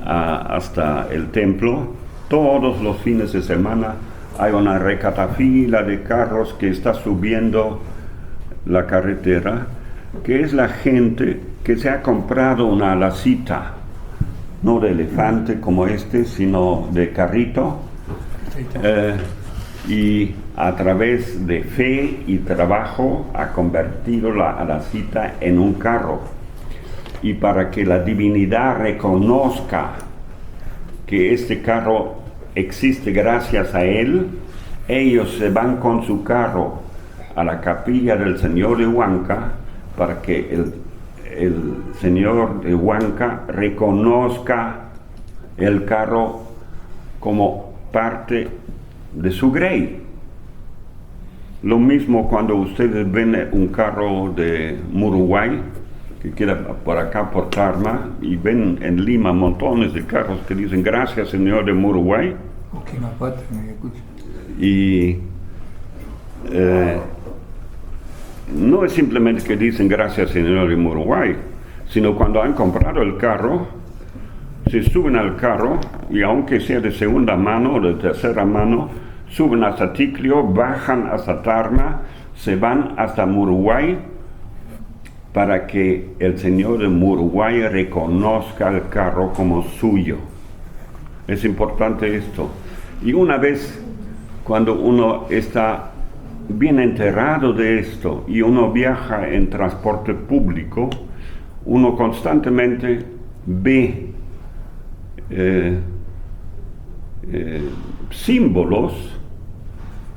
hasta el templo. Todos los fines de semana hay una recatafila de carros que está subiendo la carretera, que es la gente que se ha comprado una alacita, no de elefante como este, sino de carrito, y a través de fe y trabajo ha convertido la alacita en un carro. Y para que la divinidad reconozca que este carro existe gracias a él, ellos se van con su carro a la capilla del señor de Huanca para que el señor de Huanca reconozca el carro como parte de su grey. Lo mismo cuando ustedes ven un carro de Muruguay que queda por acá por Tarma, y ven en Lima montones de carros que dicen gracias señor de Muruguay, y no es simplemente que dicen gracias señor de Muruguay, sino cuando han comprado el carro, se suben al carro y aunque sea de segunda mano o de tercera mano, suben hasta Ticlio, bajan hasta Tarma, se van hasta Muruguay para que el señor de Muruguay reconozca el carro como suyo. Es importante esto. Y una vez cuando uno está bien enterado de esto y uno viaja en transporte público, uno constantemente ve símbolos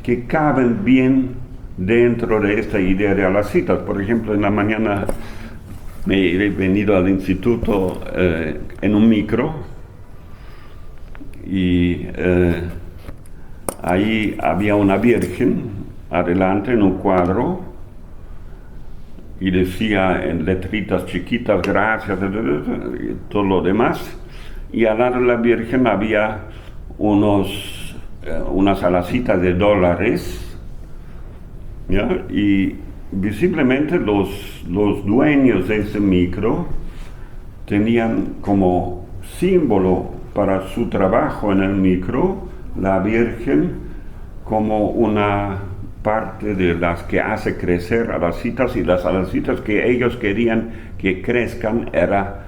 que caben bien dentro de esta idea de alacitas. Por ejemplo, en la mañana me he venido al instituto en un micro y ahí había una virgen adelante en un cuadro y decía en letritas chiquitas gracias y todo lo demás, y al lado de la virgen había unas alacitas de dólares, ¿ya? Y visiblemente los dueños de ese micro tenían como símbolo para su trabajo en el micro la Virgen como una parte de las que hace crecer alacitas, y las alacitas que ellos querían que crezcan eran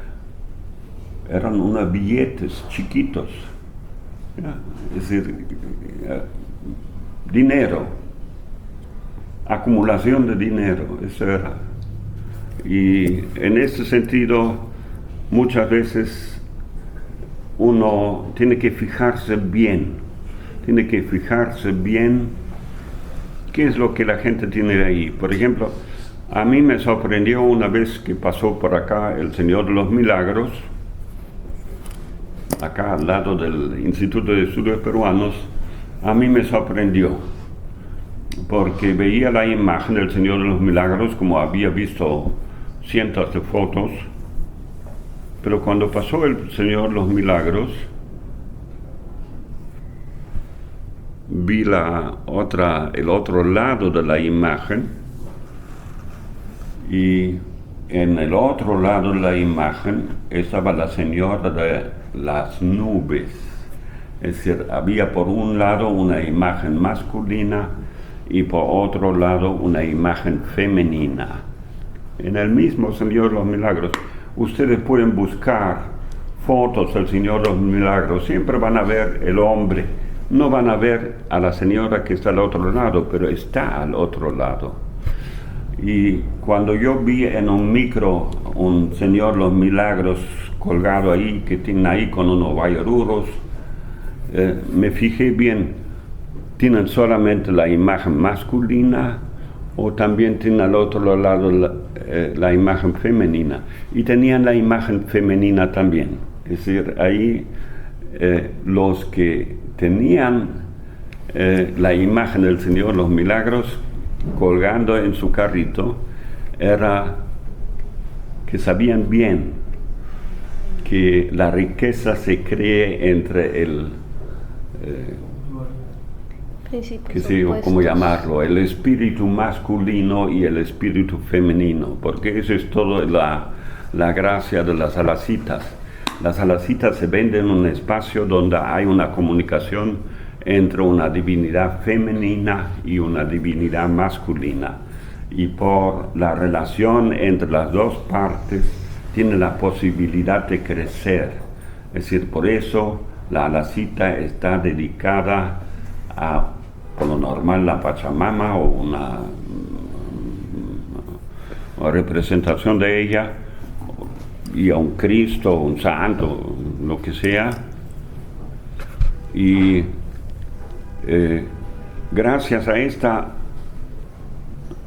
unos billetes chiquitos, ¿ya? Es decir, dinero, acumulación de dinero, eso era. Y en ese sentido, muchas veces uno tiene que fijarse bien qué es lo que la gente tiene ahí. Por ejemplo, a mí me sorprendió una vez que pasó por acá el Señor de los Milagros, acá al lado del Instituto de Estudios Peruanos. A mí me sorprendió porque veía la imagen del Señor de los Milagros como había visto cientos de fotos, pero cuando pasó el Señor de los Milagros vi el otro lado de la imagen, y en el otro lado de la imagen estaba la Señora de las Nubes. Es decir, había por un lado una imagen masculina y por otro lado una imagen femenina. En el mismo Señor de los Milagros, ustedes pueden buscar fotos del Señor de los Milagros, siempre van a ver el hombre, no van a ver a la señora que está al otro lado, pero está al otro lado. Y cuando yo vi en un micro un Señor de los Milagros colgado ahí, que tiene ahí con unos guayaruros, me fijé bien, ¿tienen solamente la imagen masculina o también tienen al otro lado la imagen femenina? Y tenían la imagen femenina también. Es decir, ahí los que tenían la imagen del Señor de los Milagros colgando en su carrito, era que sabían bien que la riqueza se cree entre el que sé yo cómo llamarlo, el espíritu masculino y el espíritu femenino, porque eso es todo la gracia de las alacitas. Las alacitas se venden en un espacio donde hay una comunicación entre una divinidad femenina y una divinidad masculina. Y por la relación entre las dos partes tiene la posibilidad de crecer. Es decir, por eso la alacita está dedicada a, por lo normal, la Pachamama o una representación de ella, y a un Cristo, un santo, lo que sea. Y gracias a esta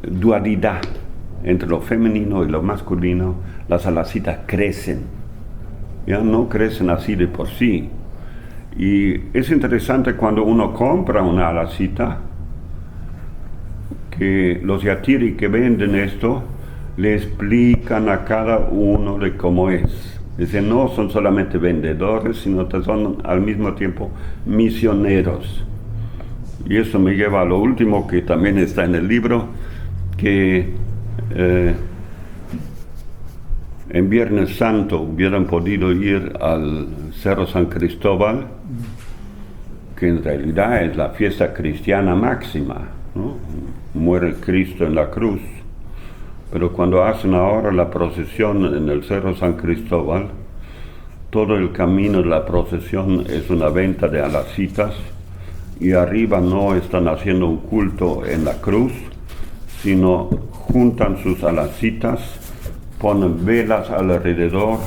dualidad entre lo femenino y lo masculino, las alacitas crecen, ya no crecen así de por sí. Y es interesante cuando uno compra una alacita, que los yatiri que venden esto le explican a cada uno de cómo es. Dicen, no son solamente vendedores, sino que son al mismo tiempo misioneros. Y eso me lleva a lo último que también está en el libro, que en Viernes Santo hubieran podido ir al Cerro San Cristóbal, que en realidad es la fiesta cristiana máxima, ¿no? Muere Cristo en la cruz. Pero cuando hacen ahora la procesión en el Cerro San Cristóbal, todo el camino de la procesión es una venta de alacitas, y arriba no están haciendo un culto en la cruz, sino juntan sus alacitas, ponen velas alrededor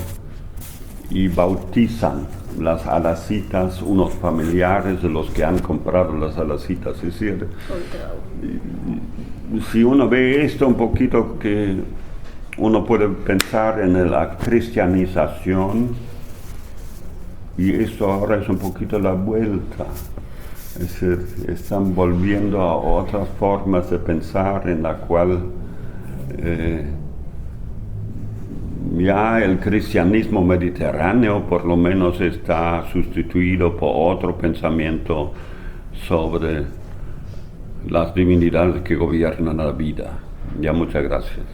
y bautizan las alacitas unos familiares de los que han comprado las alacitas. Es decir, si uno ve esto un poquito, que uno puede pensar en la cristianización, y esto ahora es un poquito la vuelta. Es decir, están volviendo a otras formas de pensar en la cual ya el cristianismo mediterráneo por lo menos está sustituido por otro pensamiento sobre las divinidades que gobiernan la vida. Ya, muchas gracias.